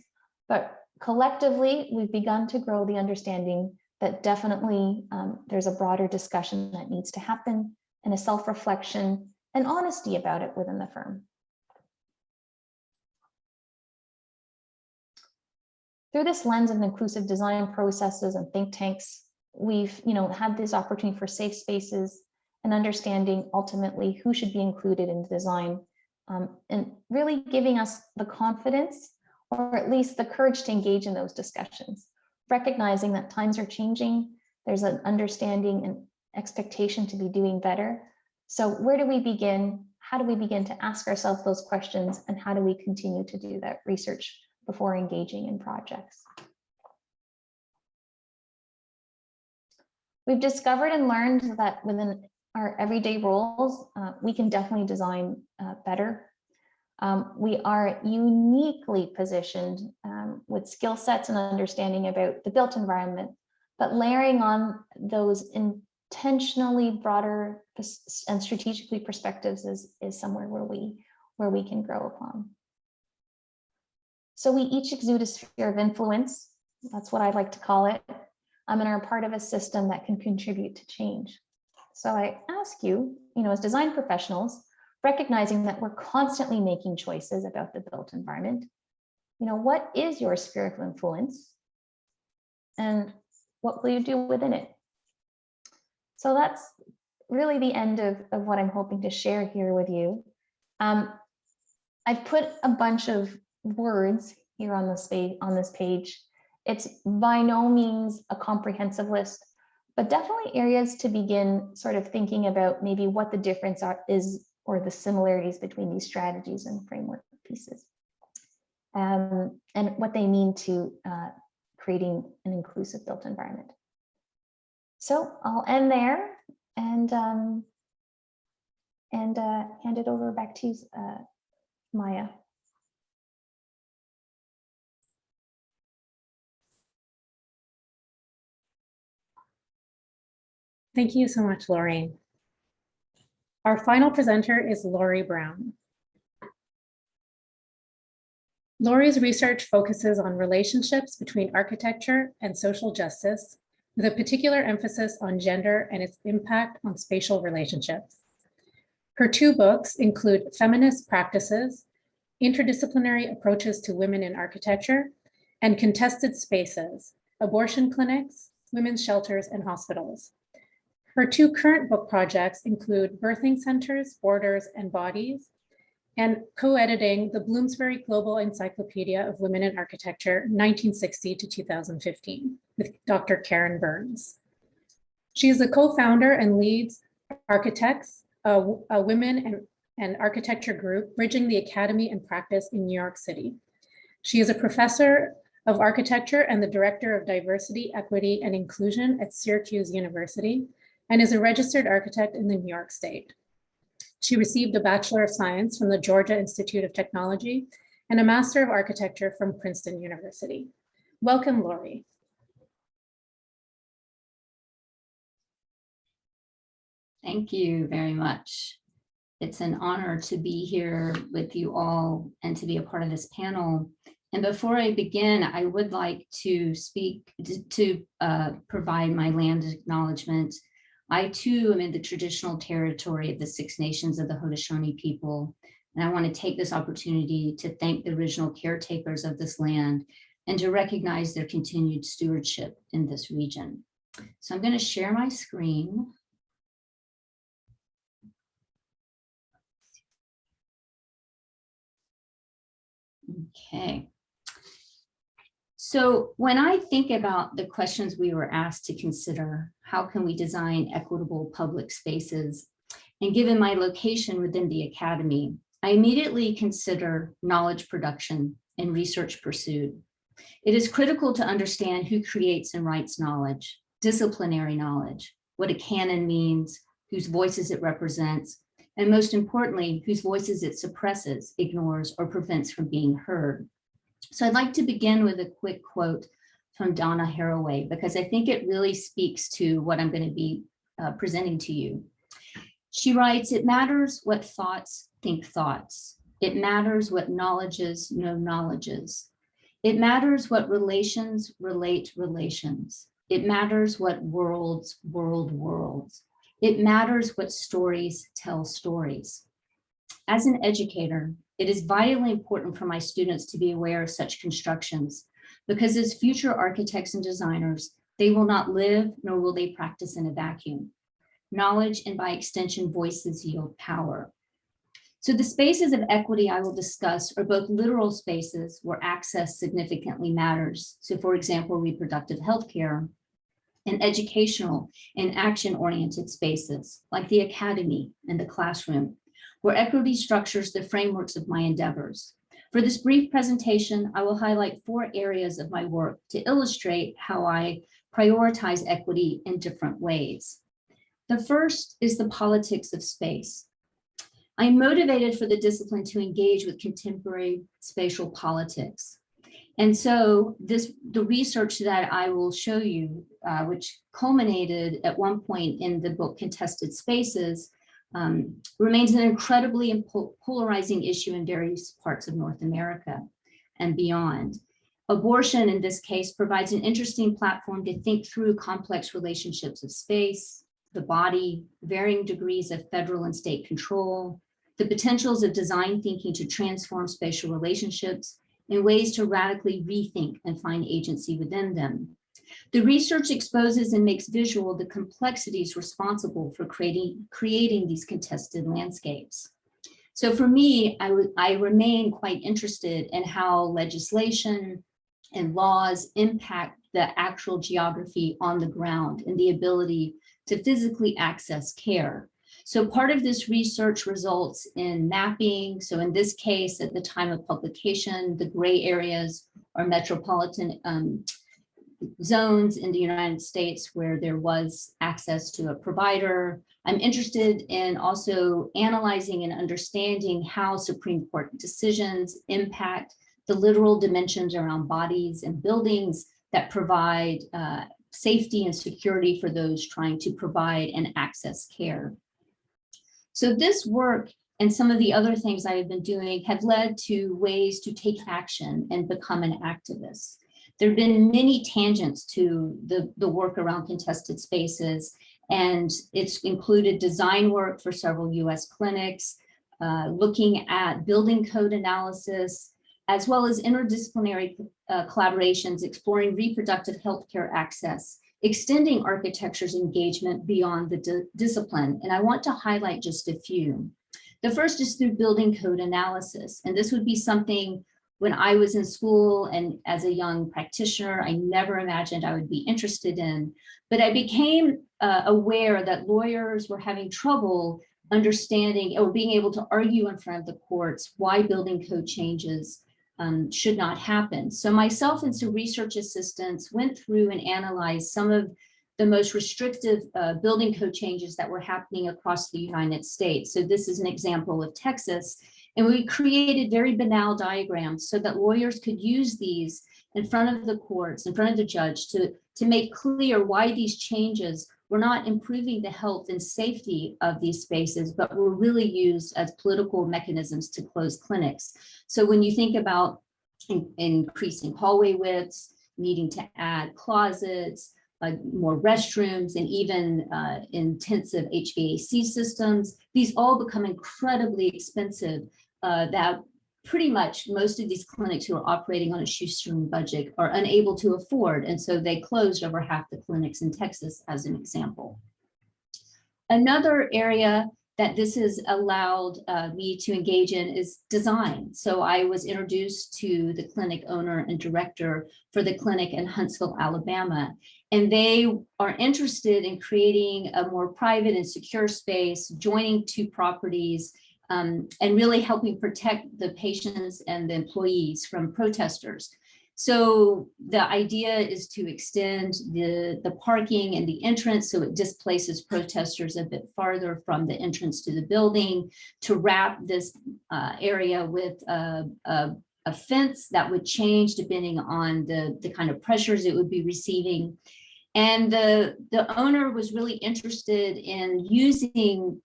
but collectively, we've begun to grow the understanding that definitely there's a broader discussion that needs to happen, and a self-reflection and honesty about it within the firm. Through this lens of inclusive design processes and think tanks, we've had this opportunity for safe spaces and understanding ultimately who should be included in design, and really giving us the confidence, or at least the courage to engage in those discussions, recognizing that times are changing. There's an understanding and expectation to be doing better. So where do we begin? How do we begin to ask ourselves those questions, and how do we continue to do that research before engaging in projects? We've discovered and learned that within our everyday roles, we can definitely design better. We are uniquely positioned with skill sets and understanding about the built environment, but layering on those intentionally broader and strategically perspectives is somewhere where we can grow upon. So we each exude a sphere of influence. That's what I like to call it. And are part of a system that can contribute to change. So I ask you, as design professionals, recognizing that we're constantly making choices about the built environment, what is your sphere of influence, and what will you do within it? So that's really the end of what I'm hoping to share here with you. I've put a bunch of words here on this page. It's by no means a comprehensive list, but definitely areas to begin sort of thinking about maybe what the difference is, or the similarities between these strategies and framework pieces, and what they mean to creating an inclusive built environment. So I'll end there and hand it over back to you, Maya. Thank you so much, Lori. Our final presenter is Lori Brown. Lori's research focuses on relationships between architecture and social justice, with a particular emphasis on gender and its impact on spatial relationships. Her two books include Feminist Practices, Interdisciplinary Approaches to Women in Architecture, and Contested Spaces, Abortion Clinics, Women's Shelters, and Hospitals. Her two current book projects include Birthing Centers, Borders, and Bodies, and co-editing the Bloomsbury Global Encyclopedia of Women in Architecture, 1960 to 2015, with Dr. Karen Burns. She is the co-founder and leads Architects, a women and architecture group bridging the academy and practice in New York City. She is a professor of architecture and the director of diversity, equity, and inclusion at Syracuse University, and is a registered architect in the New York State. She received a Bachelor of Science from the Georgia Institute of Technology and a Master of Architecture from Princeton University. Welcome, Lori. Thank you very much. It's an honor to be here with you all and to be a part of this panel. And before I begin, I would like to provide my land acknowledgement. I too am in the traditional territory of the Six Nations of the Haudenosaunee people. And I want to take this opportunity to thank the original caretakers of this land and to recognize their continued stewardship in this region. So I'm going to share my screen. Okay. So when I think about the questions we were asked to consider, how can we design equitable public spaces? And given my location within the academy, I immediately consider knowledge production and research pursued. It is critical to understand who creates and writes knowledge, disciplinary knowledge, what a canon means, whose voices it represents, and most importantly, whose voices it suppresses, ignores, or prevents from being heard. So I'd like to begin with a quick quote from Donna Haraway, because I think it really speaks to what I'm going to be presenting to you. She writes, "It matters what thoughts think thoughts. It matters what knowledges know knowledges. It matters what relations relate relations. It matters what worlds worlds. It matters what stories tell stories." As an educator, it is vitally important for my students to be aware of such constructions, because as future architects and designers, they will not live nor will they practice in a vacuum. Knowledge and by extension, voices yield power. So the spaces of equity I will discuss are both literal spaces where access significantly matters. So for example, reproductive healthcare, and educational and action-oriented spaces like the academy and the classroom, where equity structures the frameworks of my endeavors. For this brief presentation, I will highlight 4 areas of my work to illustrate how I prioritize equity in different ways. The first is the politics of space. I am motivated for the discipline to engage with contemporary spatial politics. And so the research that I will show you, which culminated at one point in the book Contested Spaces, remains an incredibly polarizing issue in various parts of North America and beyond. Abortion, in this case, provides an interesting platform to think through complex relationships of space, the body, varying degrees of federal and state control, the potentials of design thinking to transform spatial relationships in ways to radically rethink and find agency within them. The research exposes and makes visual the complexities responsible for creating these contested landscapes. So for me, I remain quite interested in how legislation and laws impact the actual geography on the ground and the ability to physically access care. So part of this research results in mapping. So in this case, at the time of publication, the gray areas are metropolitan zones in the United States where there was access to a provider. I'm interested in also analyzing and understanding how Supreme Court decisions impact the literal dimensions around bodies and buildings that provide safety and security for those trying to provide and access care. So this work and some of the other things I have been doing have led to ways to take action and become an activist. There have been many tangents to the work around contested spaces, and it's included design work for several US clinics, looking at building code analysis, as well as interdisciplinary collaborations exploring reproductive healthcare access, extending architecture's engagement beyond the discipline. And I want to highlight just a few. The first is through building code analysis. And this would be something when I was in school and as a young practitioner, I never imagined I would be interested in. But I became aware that lawyers were having trouble understanding or being able to argue in front of the courts why building code changes should not happen. So myself and some research assistants went through and analyzed some of the most restrictive building code changes that were happening across the United States. So this is an example of Texas. And we created very banal diagrams so that lawyers could use these in front of the courts, in front of the judge to make clear why these changes were not improving the health and safety of these spaces, but were really used as political mechanisms to close clinics. So when you think about increasing hallway widths, needing to add closets, more restrooms, and even intensive HVAC systems, these all become incredibly expensive that pretty much most of these clinics who are operating on a shoestring budget are unable to afford. And so they closed over half the clinics in Texas, as an example. Another area that this has allowed me to engage in is design. So I was introduced to the clinic owner and director for the clinic in Huntsville, Alabama. And they are interested in creating a more private and secure space, joining two properties and really helping protect the patients and the employees from protesters. So the idea is to extend the parking and the entrance so it displaces protesters a bit farther from the entrance to the building, to wrap this area with a fence that would change depending on the kind of pressures it would be receiving. And the owner was really interested in using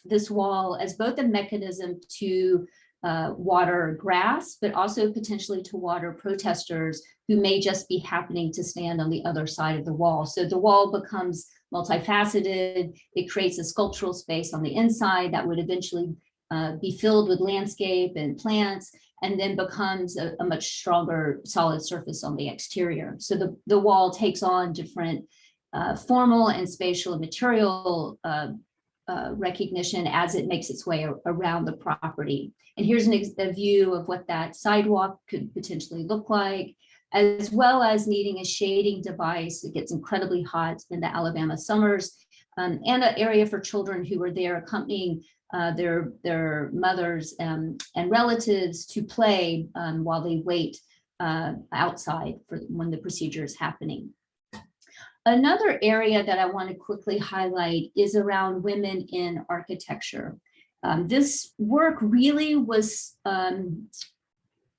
this wall as both a mechanism to water grass, but also potentially to water protesters who may just be happening to stand on the other side of the wall. So the wall becomes multifaceted. It creates a sculptural space on the inside that would eventually be filled with landscape and plants, and then becomes a much stronger solid surface on the exterior. So the wall takes on different formal and spatial and material recognition as it makes its way around the property. And here's a view of what that sidewalk could potentially look like, as well as needing a shading device. It gets incredibly hot in the Alabama summers, and an area for children who are there accompanying their mothers and relatives to play while they wait outside for when the procedure is happening. Another area that I want to quickly highlight is around women in architecture. This work really was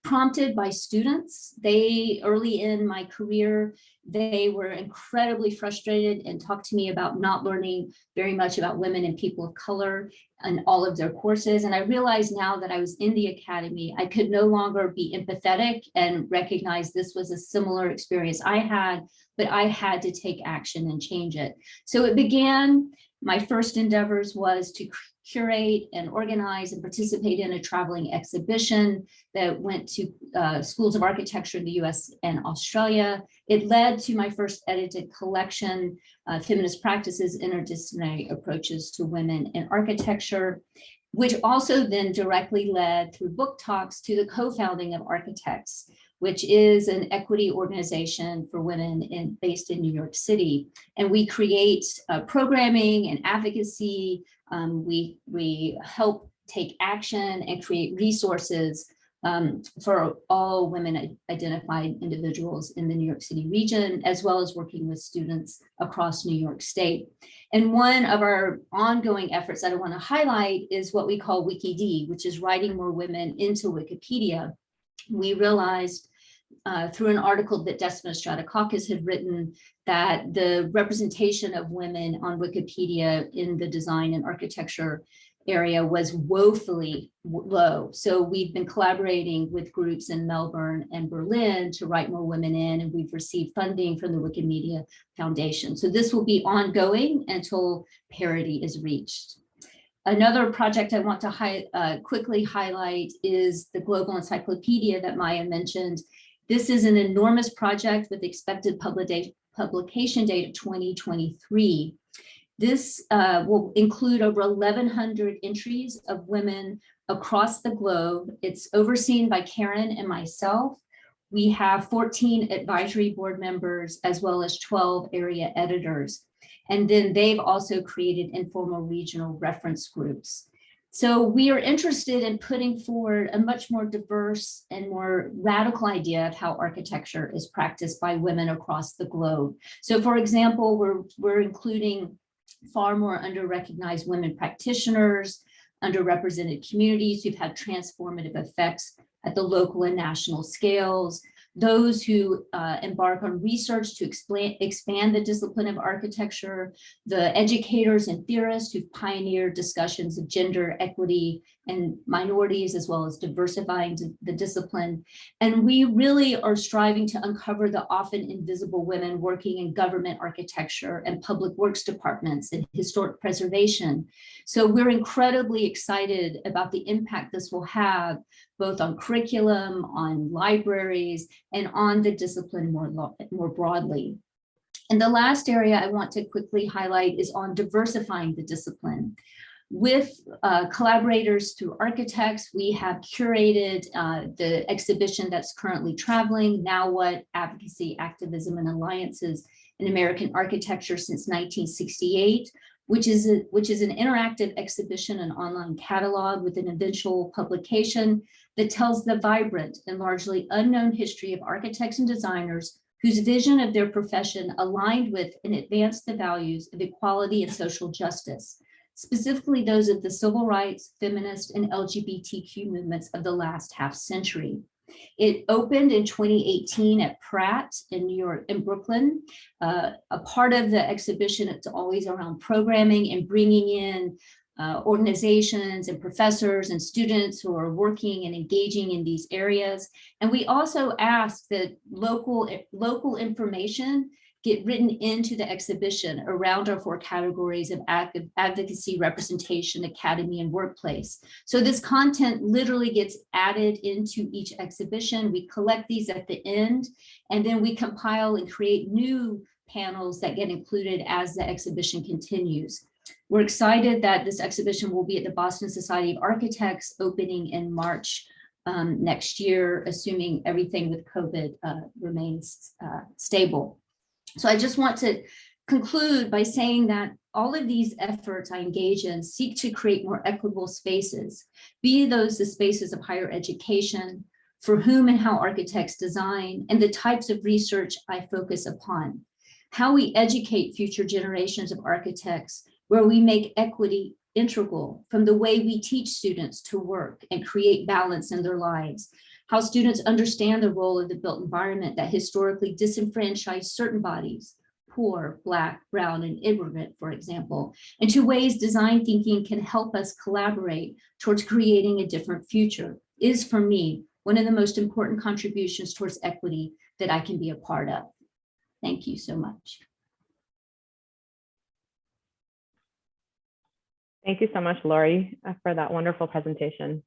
prompted by students. Early in my career, they were incredibly frustrated and talked to me about not learning very much about women and people of color in all of their courses. And I realized now that I was in the academy, I could no longer be empathetic and recognize this was a similar experience I had, but I had to take action and change it. So it began, my first endeavors was to curate and organize and participate in a traveling exhibition that went to schools of architecture in the US and Australia. It led to my first edited collection, Feminist Practices, Interdisciplinary Approaches to Women in Architecture, which also then directly led through book talks to the co-founding of Architects, which is an equity organization for women based in New York City. And we create programming and advocacy. We help take action and create resources for all women identified individuals in the New York City region, as well as working with students across New York State. And one of our ongoing efforts that I want to highlight is what we call WikiD, which is writing more women into Wikipedia. We realized through an article that Decima Stratakakis had written that the representation of women on Wikipedia in the design and architecture area was woefully low. So we've been collaborating with groups in Melbourne and Berlin to write more women in, and we've received funding from the Wikimedia Foundation. So this will be ongoing until parity is reached. Another project I want to quickly highlight is the Global Encyclopedia that Maya mentioned. This is an enormous project with expected publication date of 2023. This will include over 1,100 entries of women across the globe. It's overseen by Karen and myself. We have 14 advisory board members, as well as 12 area editors. And then they've also created informal regional reference groups. So we are interested in putting forward a much more diverse and more radical idea of how architecture is practiced by women across the globe. So for example, we're including far more under-recognized women practitioners, underrepresented communities who've had transformative effects at the local and national scales, those who embark on research to expand the discipline of architecture, the educators and theorists who've pioneered discussions of gender equity and minorities, as well as diversifying the discipline. And we really are striving to uncover the often invisible women working in government architecture and public works departments and historic preservation. So we're incredibly excited about the impact this will have both on curriculum, on libraries, and on the discipline more broadly. And the last area I want to quickly highlight is on diversifying the discipline. With collaborators through Architects, we have curated the exhibition that's currently traveling, Now What? Advocacy, Activism, and Alliances in American Architecture since 1968, which is an interactive exhibition and online catalog with an eventual publication that tells the vibrant and largely unknown history of architects and designers whose vision of their profession aligned with and advanced the values of equality and social justice, specifically those of the civil rights, feminist, and LGBTQ movements of the last half century. It opened in 2018 at Pratt in New York, in Brooklyn. A part of the exhibition, it's always around programming and bringing in organizations and professors and students who are working and engaging in these areas. And we also ask that local information get written into the exhibition around our 4 categories of advocacy, representation, academy, and workplace. So this content literally gets added into each exhibition. We collect these at the end, and then we compile and create new panels that get included as the exhibition continues. We're excited that this exhibition will be at the Boston Society of Architects, opening in March next year, assuming everything with COVID remains stable. So I just want to conclude by saying that all of these efforts I engage in seek to create more equitable spaces, be those the spaces of higher education, for whom and how architects design, and the types of research I focus upon. How we educate future generations of architects, where we make equity integral from the way we teach students to work and create balance in their lives. How students understand the role of the built environment that historically disenfranchised certain bodies, poor, Black, brown, and immigrant, for example, and to ways design thinking can help us collaborate towards creating a different future, is for me one of the most important contributions towards equity that I can be a part of. Thank you so much. Thank you so much, Lori, for that wonderful presentation.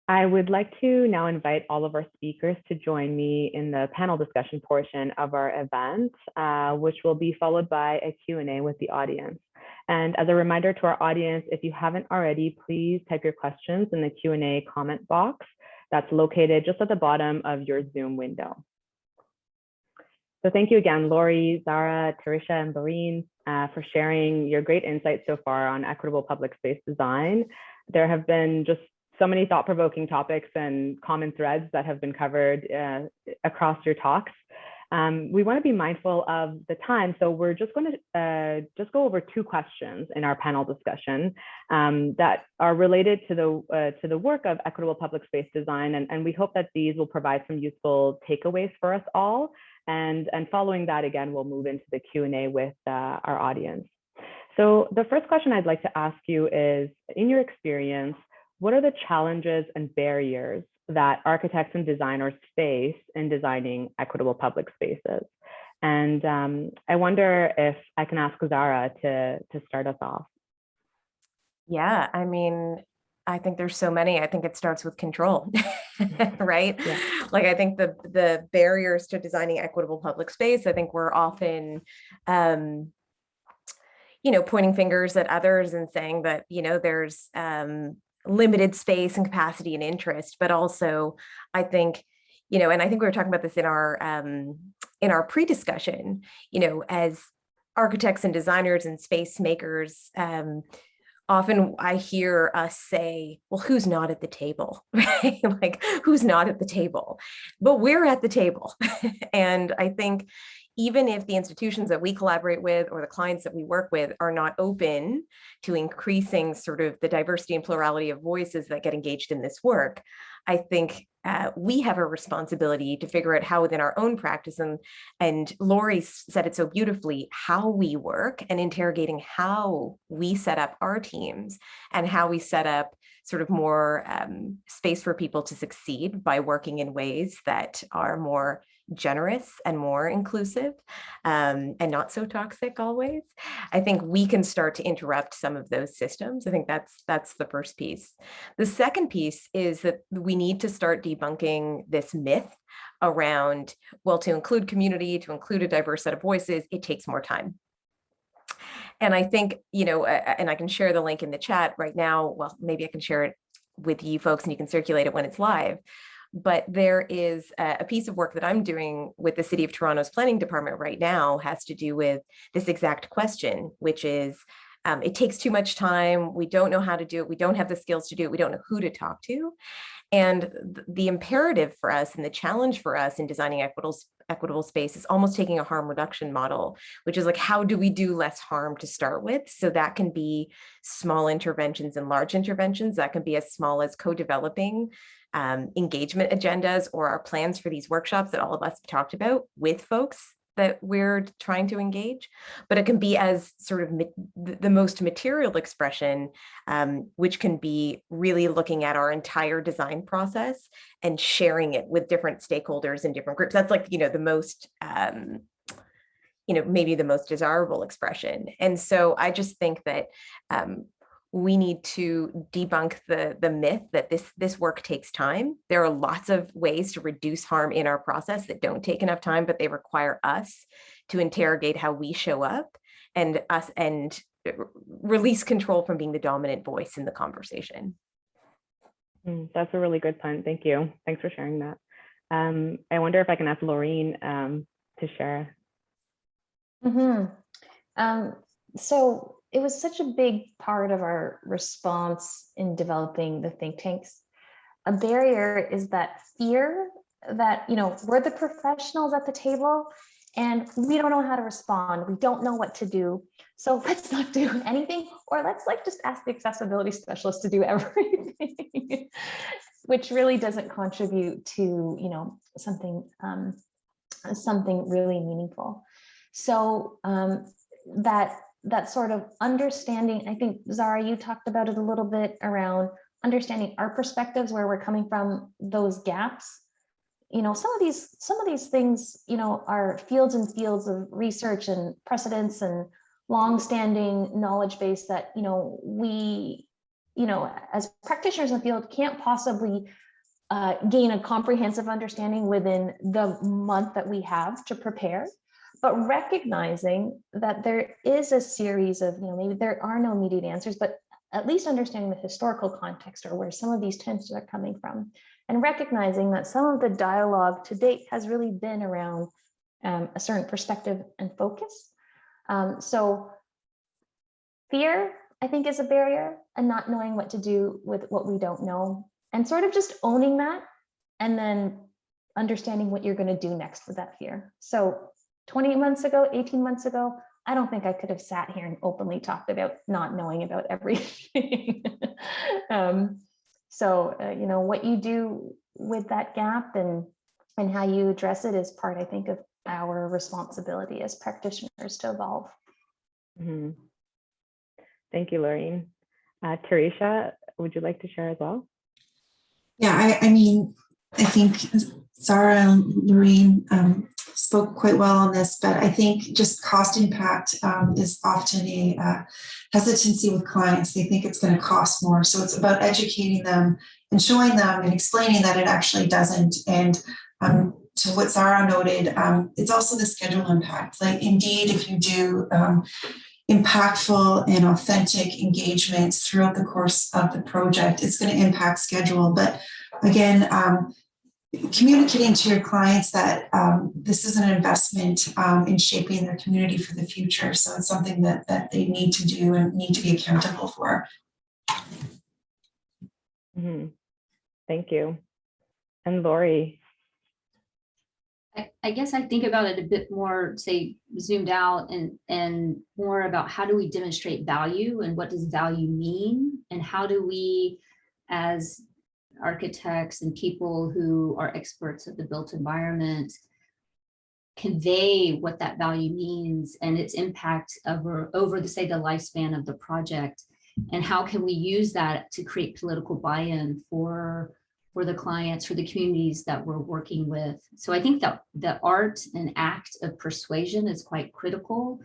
I would like to now invite all of our speakers to join me in the panel discussion portion of our event, which will be followed by a Q&A with the audience. And as a reminder to our audience, if you haven't already, please type your questions in the Q&A comment box that's located just at the bottom of your Zoom window. So thank you again, Lori, Zara, Tarisha, and Lorene, for sharing your great insights so far on equitable public space design. There have been just so many thought-provoking topics and common threads that have been covered across your talks. We want to be mindful of the time, so we're just going to go over 2 questions in our panel discussion that are related to the work of equitable public space design, and we hope that these will provide some useful takeaways for us all. And following that, again, we'll move into the Q&A with our audience. So the first question I'd like to ask you is, in your experience, what are the challenges and barriers that architects and designers face in designing equitable public spaces? And I wonder if I can ask Zara to start us off. Yeah, I mean, I think there's so many. I think it starts with control, right? Yeah. Like, I think the barriers to designing equitable public space, I think we're often, pointing fingers at others and saying that, there's limited space and capacity and interest, but also I think, and I think we were talking about this in our pre-discussion, as architects and designers and space makers, often I hear us say, well, who's not at the table, right? Like, who's not at the table? But we're at the table. And I think even if the institutions that we collaborate with or the clients that we work with are not open to increasing sort of the diversity and plurality of voices that get engaged in this work, I think we have a responsibility to figure out how within our own practice, and Lori said it so beautifully, how we work and interrogating how we set up our teams and how we set up sort of more space for people to succeed by working in ways that are more generous and more inclusive and not so toxic always. I think we can start to interrupt some of those systems. I think that's the first piece. The second piece is that we need to start debunking this myth around, well, to include community, to include a diverse set of voices, it takes more time. And I think, and I can share the link in the chat right now. Well, maybe I can share it with you folks and you can circulate it when it's live. But there is a piece of work that I'm doing with the City of Toronto's planning department right now has to do with this exact question, which is it takes too much time. We don't know how to do it. We don't have the skills to do it. We don't know who to talk to. And the imperative for us and the challenge for us in designing equitable space is almost taking a harm reduction model, which is like, how do we do less harm to start with? So that can be small interventions and large interventions. That can be as small as co-developing engagement agendas or our plans for these workshops that all of us have talked about with folks that we're trying to engage, but it can be as sort of the most material expression, which can be really looking at our entire design process and sharing it with different stakeholders and different groups. That's like, the most, maybe the most desirable expression. And so I just think that we need to debunk the myth that this work takes time. There are lots of ways to reduce harm in our process that don't take enough time, but they require us to interrogate how we show up and release control from being the dominant voice in the conversation. That's a really good point. Thank you. Thanks for sharing that. I wonder if I can ask Laureen to share. So it was such a big part of our response in developing the think tanks. A barrier is that fear that, we're the professionals at the table and we don't know how to respond. We don't know what to do. So let's not do anything, or let's just ask the accessibility specialist to do everything, which really doesn't contribute to, something really meaningful. So that sort of understanding, I think, Zara, you talked about it a little bit around understanding our perspectives, where we're coming from, those gaps. Some of these things, are fields and fields of research and precedents and long-standing knowledge base that, we, as practitioners in the field can't possibly gain a comprehensive understanding within the month that we have to prepare. But recognizing that there is a series of, maybe there are no immediate answers, but at least understanding the historical context or where some of these tensions are coming from, and recognizing that some of the dialogue to date has really been around a certain perspective and focus. So fear, I think, is a barrier, and not knowing what to do with what we don't know, and sort of just owning that, and then understanding what you're going to do next with that fear. So 20 months ago, 18 months ago, I don't think I could have sat here and openly talked about not knowing about everything. What you do with that gap and how you address it is part, I think, of our responsibility as practitioners to evolve. Mm-hmm. Thank you, Laureen. Tarisha, would you like to share as well? Yeah, I think Zara and Laureen spoke quite well on this, but I think just cost impact is often a hesitancy with clients. They think it's going to cost more. So it's about educating them and showing them and explaining that it actually doesn't. And to what Zara noted, it's also the schedule impact. Like, indeed, if you do impactful and authentic engagements throughout the course of the project, it's going to impact schedule. But again, communicating to your clients that this is an investment in shaping their community for the future. So it's something that they need to do and need to be accountable for. Mm-hmm. Thank you. And Lori. I guess I think about it a bit more, say, zoomed out and more about how do we demonstrate value and what does value mean, and how do we, as architects and people who are experts of the built environment, convey what that value means and its impact over the, say, the lifespan of the project, and how can we use that to create political buy-in for the clients, for the communities that we're working with. So I think that the art and act of persuasion is quite critical.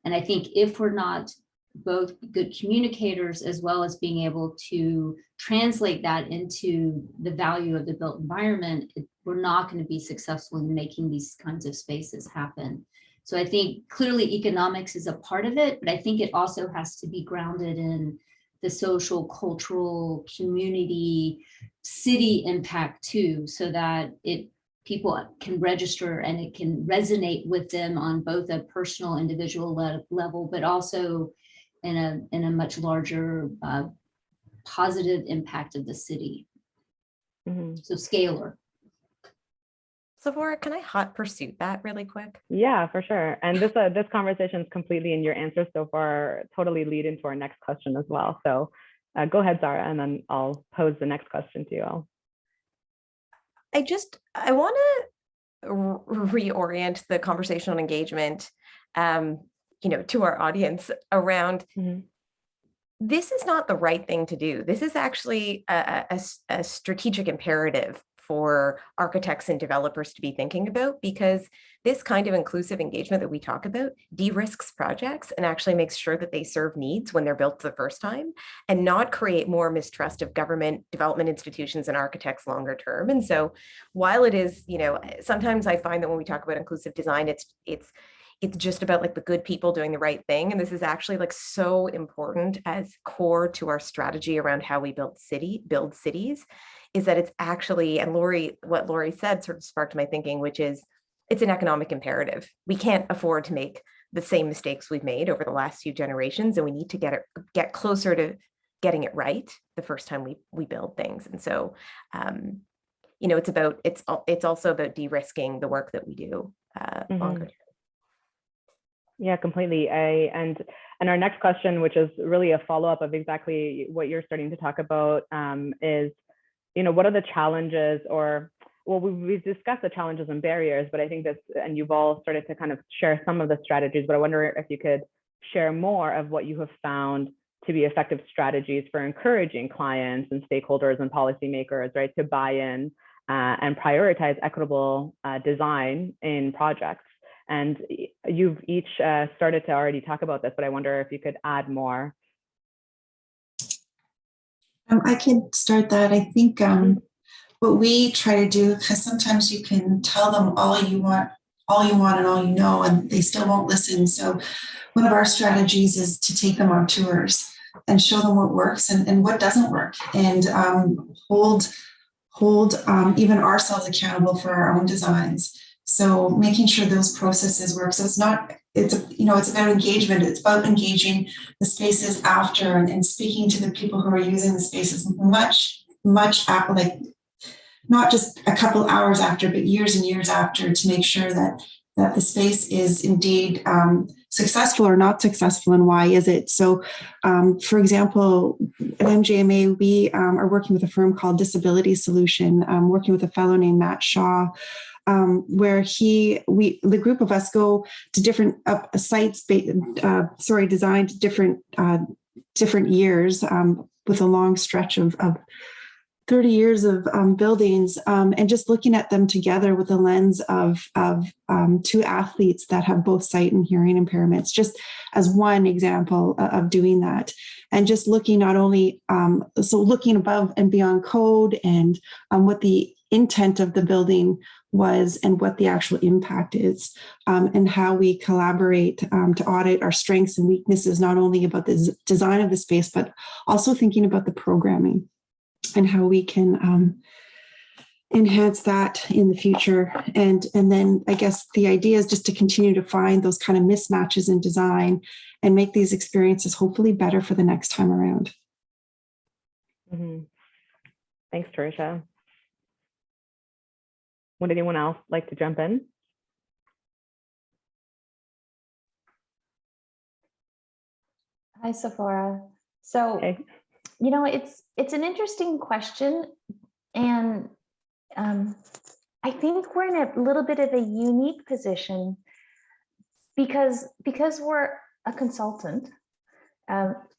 And I think if we're not both good communicators as well as being able to translate that into the value of the built environment, we're not going to be successful in making these kinds of spaces happen. So I think clearly economics is a part of it, but I think it also has to be grounded in the social, cultural, community, city impact too, so that people can register and it can resonate with them on both a personal, individual level, but also in a much larger positive impact of the city. So scalar. Sephora, can I hot pursuit that really quick? Yeah, for sure. And this conversation is completely in your answers so far, totally lead into our next question as well. So go ahead, Zara, and then I'll pose the next question to you all. I want to reorient the conversational engagement, to our audience around this is not the right thing to do. This is actually a strategic imperative for architects and developers to be thinking about, because this kind of inclusive engagement that we talk about de-risks projects and actually makes sure that they serve needs when they're built the first time, and not create more mistrust of government, development institutions, and architects longer term. And so while it is, sometimes I find that when we talk about inclusive design, it's just about like the good people doing the right thing. And this is actually like so important as core to our strategy around how we build cities, is that it's actually, and what Lori said sort of sparked my thinking, which is it's an economic imperative. We can't afford to make the same mistakes we've made over the last few generations, and we need to get closer to getting it right the first time we build things. And so, it's also about de-risking the work that we do longer term. Yeah, completely. And our next question, which is really a follow-up of exactly what you're starting to talk about, is, what are the challenges, we've discussed the challenges and barriers, but I think and you've all started to kind of share some of the strategies, but I wonder if you could share more of what you have found to be effective strategies for encouraging clients and stakeholders and policymakers, right, to buy in and prioritize equitable design in projects. And you've each started to already talk about this, but I wonder if you could add more. I can start that. I think what we try to do, because sometimes you can tell them all you want and all you know, and they still won't listen. So one of our strategies is to take them on tours and show them what works and what doesn't work, and hold even ourselves accountable for our own designs. So making sure those processes work. So it's about engagement. It's about engaging the spaces after and speaking to the people who are using the spaces much after, like not just a couple hours after, but years and years after, to make sure that the space is indeed successful or not successful, and why is it? So, for example, at MGMA, we are working with a firm called Disability Solution, working with a fellow named Matt Shaw, where the group of us go to different sites, designed different years, with a long stretch of 30 years of buildings, and just looking at them together with the lens of two athletes that have both sight and hearing impairments, just as one example of doing that. And just looking not only, looking above and beyond code and what the intent of the building was and what the actual impact is, and how we collaborate to audit our strengths and weaknesses, not only about the design of the space, but also thinking about the programming and how we can enhance that in the future. And then I guess the idea is just to continue to find those kind of mismatches in design and make these experiences hopefully better for the next time around. Thanks, Tarisha. Would anyone else like to jump in? Hi, Sephora. So, Okay. It's an interesting question, and I think we're in a little bit of a unique position because we're a consultant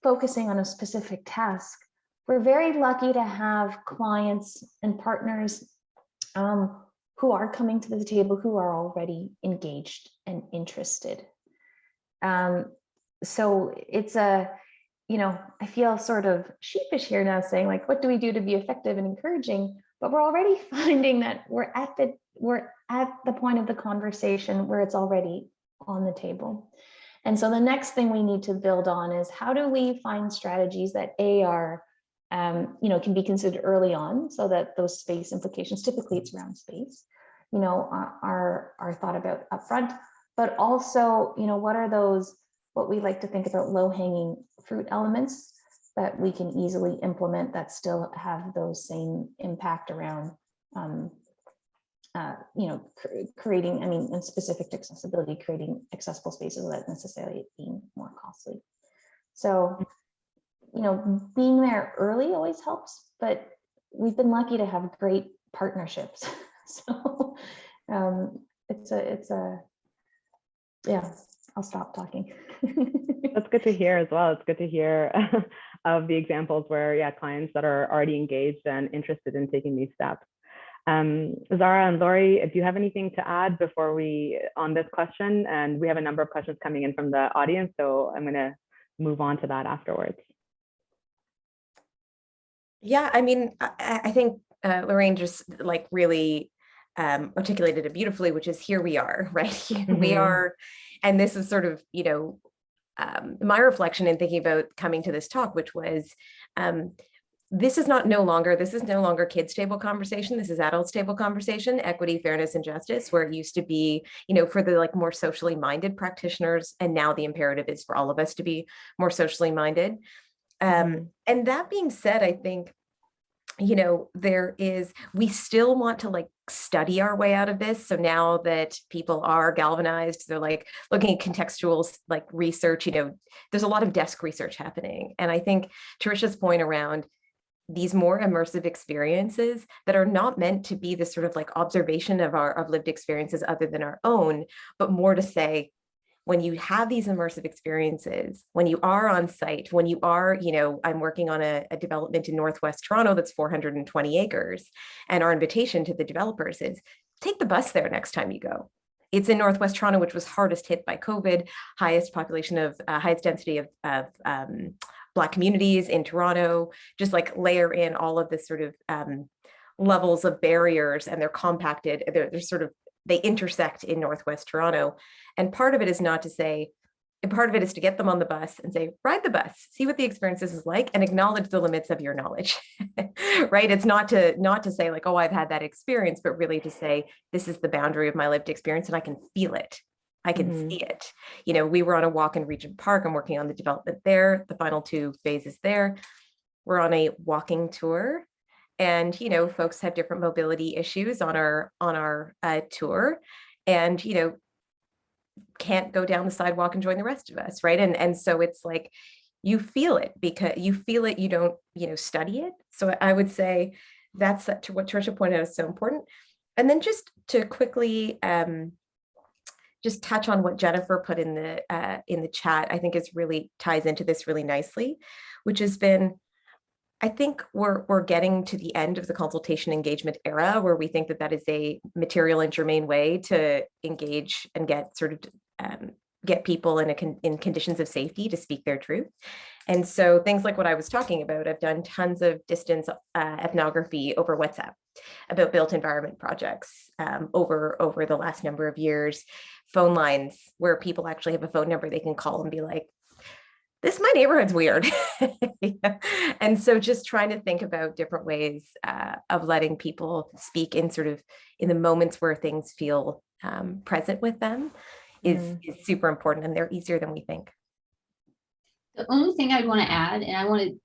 focusing on a specific task. We're very lucky to have clients and partners who are coming to the table, who are already engaged and interested. So it's I feel sort of sheepish here now saying, like, what do we do to be effective and encouraging? But we're already finding that we're at the point of the conversation where it's already on the table. And so the next thing we need to build on is how do we find strategies that are, can be considered early on, so that those space implications, typically it's around space, are thought about upfront, but also, what are those, what we like to think about low-hanging fruit elements that we can easily implement that still have those same impact around, creating, and specific to accessibility, creating accessible spaces without necessarily being more costly. So, being there early always helps, but we've been lucky to have great partnerships. So yeah, I'll stop talking. That's good to hear as well. It's good to hear of the examples where, clients that are already engaged and interested in taking these steps. Zara and Lori, do you have anything to add before on this question? And we have a number of questions coming in from the audience, so I'm going to move on to that afterwards. Yeah, I think Lorraine just really articulated it beautifully, which is here we are, right? Here we are. And this is sort of, my reflection in thinking about coming to this talk, which was, this is no longer kids table conversation. This is adults table conversation, equity, fairness, and justice, where it used to be, for the more socially minded practitioners. And now the imperative is for all of us to be more socially minded. And that being said, I think, we still want to study our way out of this. So now that people are galvanized, they're looking at contextual research, there's a lot of desk research happening. And I think Teresha's point around these more immersive experiences that are not meant to be this sort of observation of lived experiences other than our own, but more to say, when you have these immersive experiences, when you are on site, when you are, I'm working on a development in Northwest Toronto that's 420 acres. And our invitation to the developers is take the bus there next time you go. It's in Northwest Toronto, which was hardest hit by COVID, highest density of Black communities in Toronto, just layer in all of this sort of levels of barriers, and they're compacted, they intersect in Northwest Toronto. And part of it is part of it is to get them on the bus and say, ride the bus, see what the experience is like, and acknowledge the limits of your knowledge, right? It's not to say oh, I've had that experience, but really to say, this is the boundary of my lived experience and I can feel it. I can see it. We were on a walk in Regent Park. I'm working on the development there, the final 2 phases there. We're on a walking tour. And, folks have different mobility issues on our tour, and, can't go down the sidewalk and join the rest of us, right? And so it's you feel it, because you feel it, you don't, study it. So I would say that's to what Teresha pointed out is so important. And then just to quickly just touch on what Jennifer put in the chat, I think really ties into this really nicely, which has been, I think we're getting to the end of the consultation engagement era, where we think that is a material and germane way to engage and get people in conditions of safety to speak their truth. And so things like what I was talking about, I've done tons of distance ethnography over WhatsApp about built environment projects over the last number of years, phone lines where people actually have a phone number they can call and be like, my neighborhood's weird. Yeah. And so just trying to think about different ways of letting people speak in the moments where things feel present with them is super important, and they're easier than we think. The only thing I'd want to add, and I want to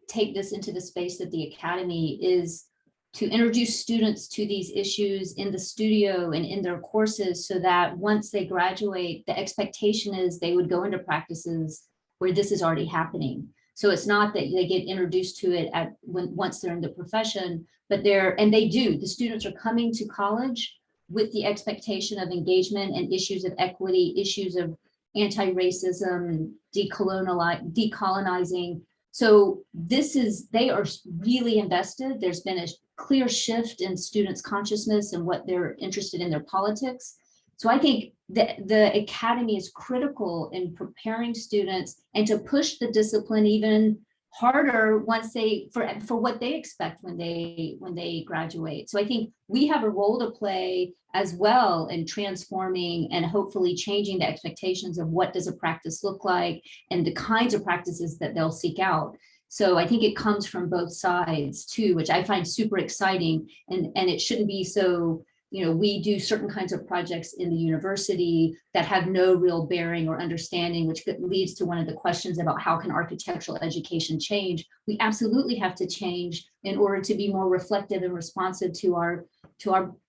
take this into the space of the Academy, is to introduce students to these issues in the studio and in their courses, so that once they graduate, the expectation is they would go into practices where this is already happening. So it's not that they get introduced to it once they're in the profession, but the students are coming to college with the expectation of engagement and issues of equity, issues of anti-racism and decolonizing. So they are really invested. There's been a clear shift in students' consciousness and what they're interested in their politics. So I think the Academy is critical in preparing students and to push the discipline even harder once they for what they expect when they graduate. So I think we have a role to play as well in transforming and hopefully changing the expectations of what does a practice look like and the kinds of practices that they'll seek out. So I think it comes from both sides too, which I find super exciting, and it shouldn't be so, we do certain kinds of projects in the university that have no real bearing or understanding, which leads to one of the questions about how can architectural education change. We absolutely have to change in order to be more reflective and responsive to our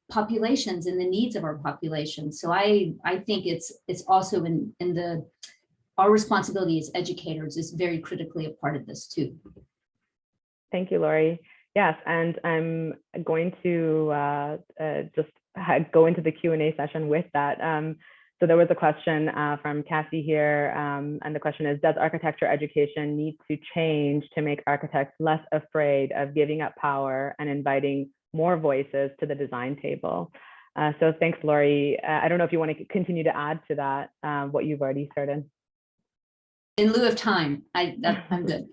populations and the needs of our population. So I think it's also in our responsibility as educators is very critically a part of this too. Thank you, Lori. Yes, and I'm going to just go into the Q&A session with that. So there was a question from Cassie here, and the question is, does architecture education need to change to make architects less afraid of giving up power and inviting more voices to the design table? So thanks, Lori. I don't know if you want to continue to add to that, what you've already started. In lieu of time, I'm good.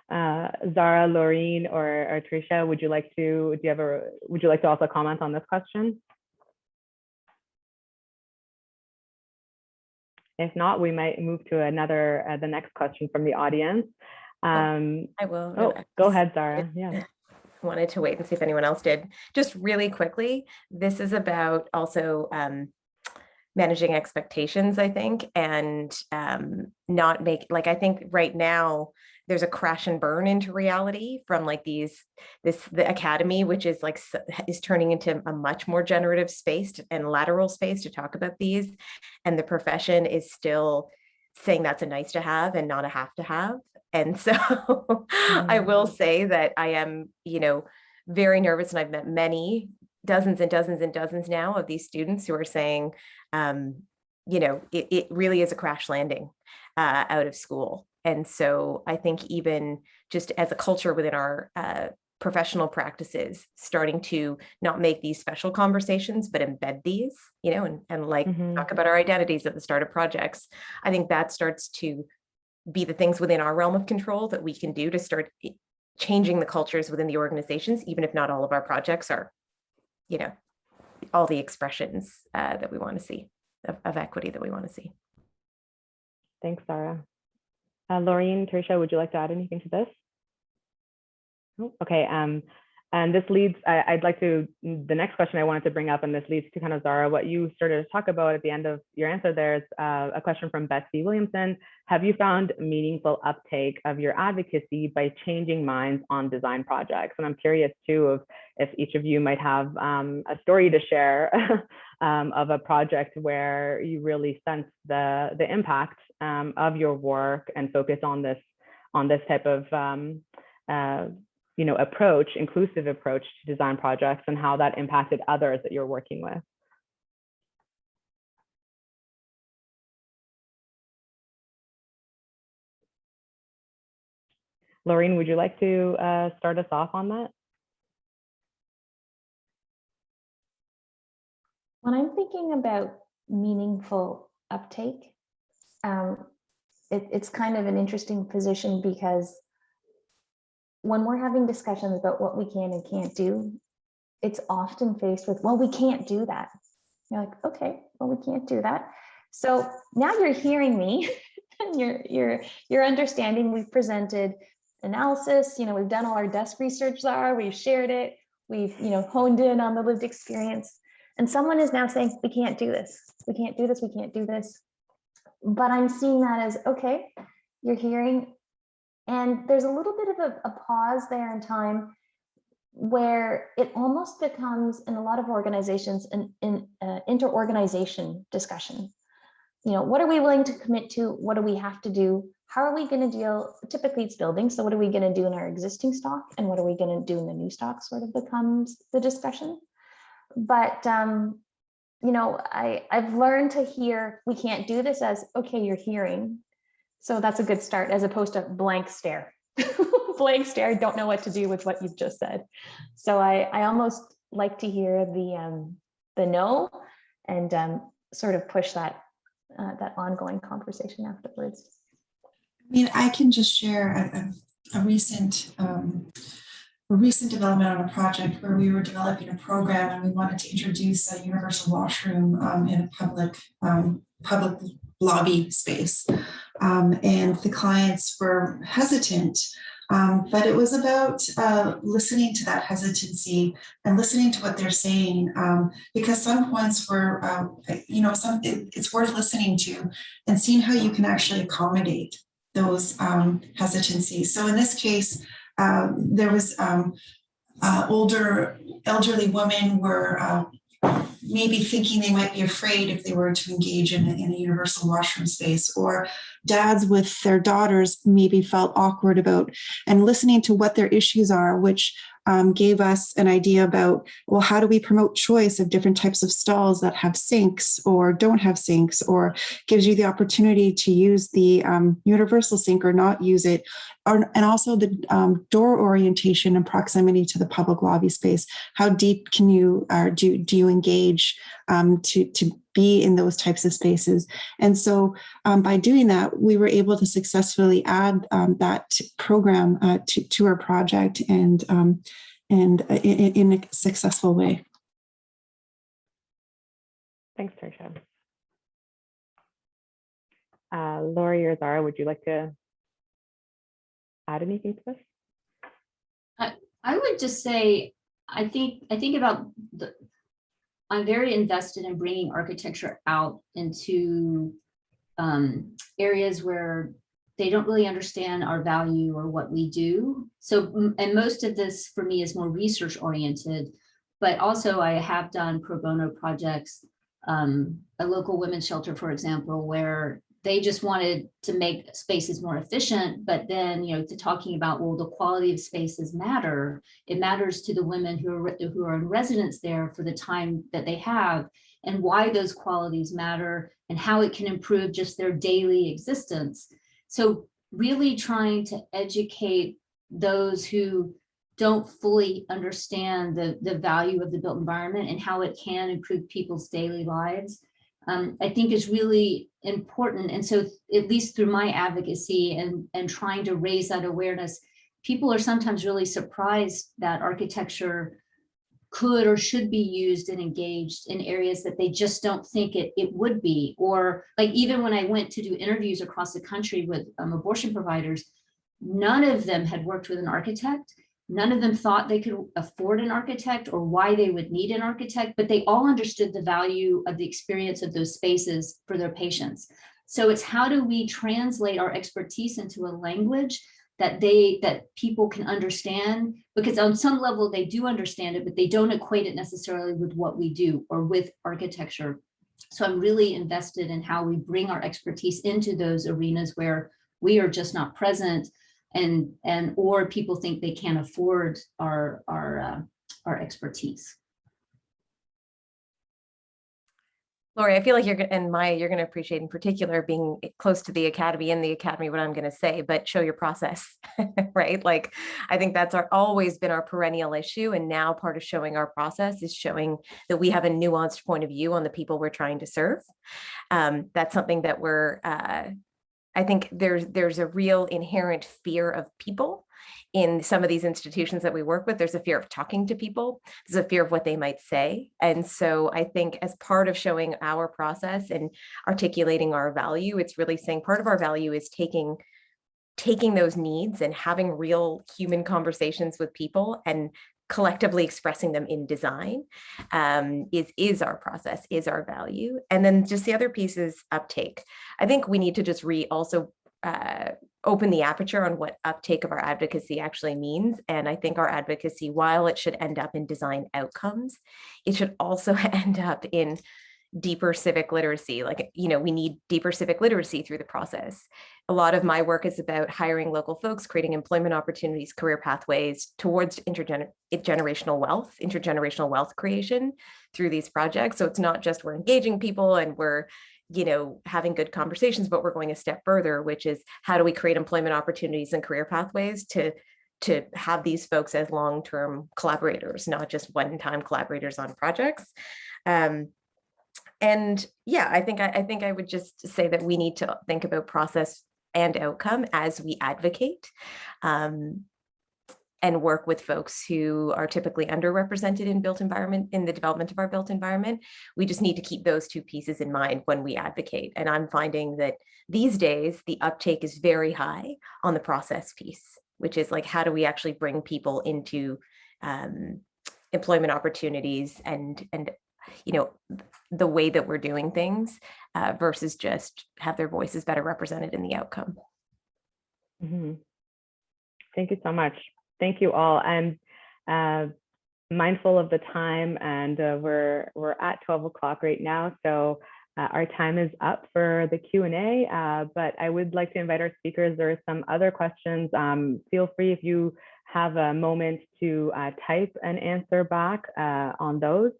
Zara, Laureen, or Tricia, would you like to also comment on this question? If not, we might move to the next question from the audience. I will. Oh, go ahead, Zara. Yeah. Wanted to wait and see if anyone else did. Just really quickly, this is about also managing expectations, I think, and not make, like, I think right now there's a crash and burn into reality from like the academy, which is like is turning into a much more generative space and lateral space to talk about these, and the profession is still saying that's a nice to have and not a have to have. And so I will say that I am, very nervous, and I've met many dozens and dozens and dozens now of these students who are saying, it really is a crash landing out of school. And so I think even just as a culture within our professional practices, starting to not make these special conversations, but embed these, and like talk about our identities at the start of projects. I think that starts to be the things within our realm of control that we can do to start changing the cultures within the organizations, even if not all of our projects are, all the expressions that we want to see of equity that we want to see. Thanks, Sarah. Laureen, Tricia, would you like to add anything to this? Oh, okay. And this leads, I'd like to, the next question I wanted to bring up, and this leads to kind of, Zara, what you started to talk about at the end of your answer. There's a question from Betsy Williamson. Have you found meaningful uptake of your advocacy by changing minds on design projects? And I'm curious too, if each of you might have a story to share of a project where you really sense the impact of your work and focus on this type of approach, inclusive approach to design projects, and how that impacted others that you're working with. Laureen, would you like to start us off on that? When I'm thinking about meaningful uptake, it's kind of an interesting position, because when we're having discussions about what we can and can't do, it's often faced with, well, we can't do that. You're like, okay, well, we can't do that. So now you're hearing me and you're understanding. We've presented analysis, we've done all our desk research, Zara, we've shared it, we've honed in on the lived experience, and someone is now saying, we can't do this, we can't do this, we can't do this. But I'm seeing that as, okay, you're hearing, and there's a little bit of a pause there in time where it almost becomes, in a lot of organizations, an inter-organization discussion. What are we willing to commit to? What do we have to do? How are we going to deal? Typically it's building. So what are we going to do in our existing stock? And what are we going to do in the new stock sort of becomes the discussion. But, I've learned to hear, we can't do this, as, okay, you're hearing. So that's a good start, as opposed to blank stare. Blank stare, don't know what to do with what you've just said. So I almost like to hear the no, and sort of push that ongoing conversation afterwards. I mean, I can just share a recent development on a project where we were developing a program and we wanted to introduce a universal washroom in a public lobby space. And the clients were hesitant, but it was about listening to that hesitancy and listening to what they're saying, because some points were, it's worth listening to and seeing how you can actually accommodate those hesitancies. So in this case, there was elderly women were maybe thinking they might be afraid if they were to engage in a universal washroom space, or dads with their daughters maybe felt awkward about, and listening to what their issues are, which gave us an idea about, well, how do we promote choice of different types of stalls that have sinks or don't have sinks, or gives you the opportunity to use the universal sink or not use it, and also the door orientation and proximity to the public lobby space. How deep can you, do you engage to be in those types of spaces? And so by doing that, we were able to successfully add that program to our project, and in a successful way. Thanks, Tertia. Lori or Zara, would you like to add anything to this? I would just say, I think about I'm very invested in bringing architecture out into areas where they don't really understand our value or what we do. So, and most of this for me is more research oriented, but also I have done pro bono projects, a local women's shelter, for example, where they just wanted to make spaces more efficient, but then, to talking about, well, the quality of spaces matter. It matters to the women who are in residence there for the time that they have, and why those qualities matter, and how it can improve just their daily existence. So really trying to educate those who don't fully understand the value of the built environment and how it can improve people's daily lives, I think is really important. And so at least through my advocacy and trying to raise that awareness, people are sometimes really surprised that architecture could or should be used and engaged in areas that they just don't think it would be. Or like, even when I went to do interviews across the country with abortion providers, none of them had worked with an architect. None of them thought they could afford an architect or why they would need an architect, but they all understood the value of the experience of those spaces for their patients. So it's, how do we translate our expertise into a language that people can understand? Because on some level they do understand it, but they don't equate it necessarily with what we do or with architecture. So I'm really invested in how we bring our expertise into those arenas where we are just not present, or people think they can't afford our expertise. Lori, I feel like and Maya, you're going to appreciate in particular being close to the academy what I'm going to say, but show your process, right? Like, I think that's always been our perennial issue. And now part of showing our process is showing that we have a nuanced point of view on the people we're trying to serve. That's something that I think there's a real inherent fear of people in some of these institutions that we work with. There's a fear of talking to people. There's a fear of what they might say. And so I think as part of showing our process and articulating our value, it's really saying part of our value is taking those needs and having real human conversations with people and collectively expressing them in design is our process, is our value. And then just the other piece is uptake. I think we need to just also open the aperture on what uptake of our advocacy actually means. And I think our advocacy, while it should end up in design outcomes, it should also end up in deeper civic literacy. Like, we need deeper civic literacy through the process. A lot of my work is about hiring local folks, creating employment opportunities, career pathways towards intergenerational wealth creation through these projects. So it's not just we're engaging people and we're having good conversations, but we're going a step further, which is how do we create employment opportunities and career pathways to have these folks as long-term collaborators, not just one-time collaborators on projects. And yeah, I think I would just say that we need to think about process and outcome as we advocate and work with folks who are typically underrepresented in built environment, in the development of our built environment. We just need to keep those two pieces in mind when we advocate. And I'm finding that these days, the uptake is very high on the process piece, which is like, how do we actually bring people into employment opportunities and you know, the way that we're doing things versus just have their voices better represented in the outcome. Mm-hmm. Thank you so much. Thank you all. I'm mindful of the time, and we're at 12 o'clock right now, so our time is up for the Q&A, but I would like to invite our speakers. There are some other questions. Feel free, if you have a moment, to type an answer back on those.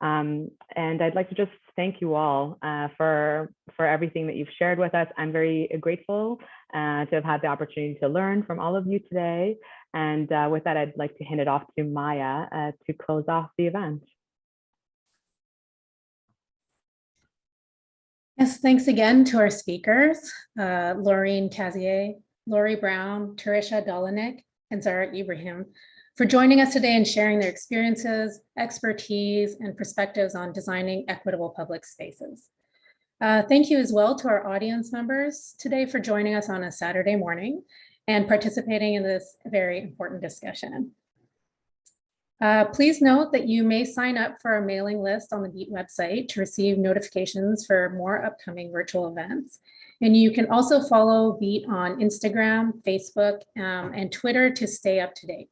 And I'd like to just thank you all for everything that you've shared with us. I'm very grateful to have had the opportunity to learn from all of you today. And with that, I'd like to hand it off to Maya to close off the event. Yes, thanks again to our speakers, Laureen Kazier, Lori Brown, Tarisha Dolinik, and Zara Ibrahim, for joining us today and sharing their experiences, expertise, and perspectives on designing equitable public spaces. Thank you as well to our audience members today for joining us on a Saturday morning and participating in this very important discussion. Please note that you may sign up for our mailing list on the BEAT website to receive notifications for more upcoming virtual events. And you can also follow BEAT on Instagram, Facebook, and Twitter to stay up to date.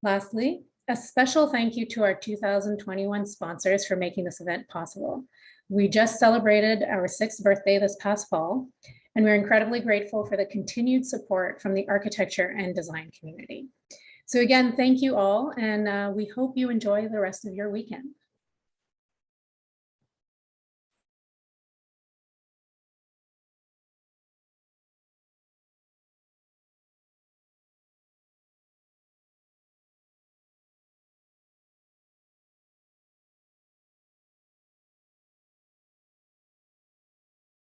Lastly, a special thank you to our 2021 sponsors for making this event possible. We just celebrated our 6th birthday this past fall, and we're incredibly grateful for the continued support from the architecture and design community. So again, thank you all, and we hope you enjoy the rest of your weekend.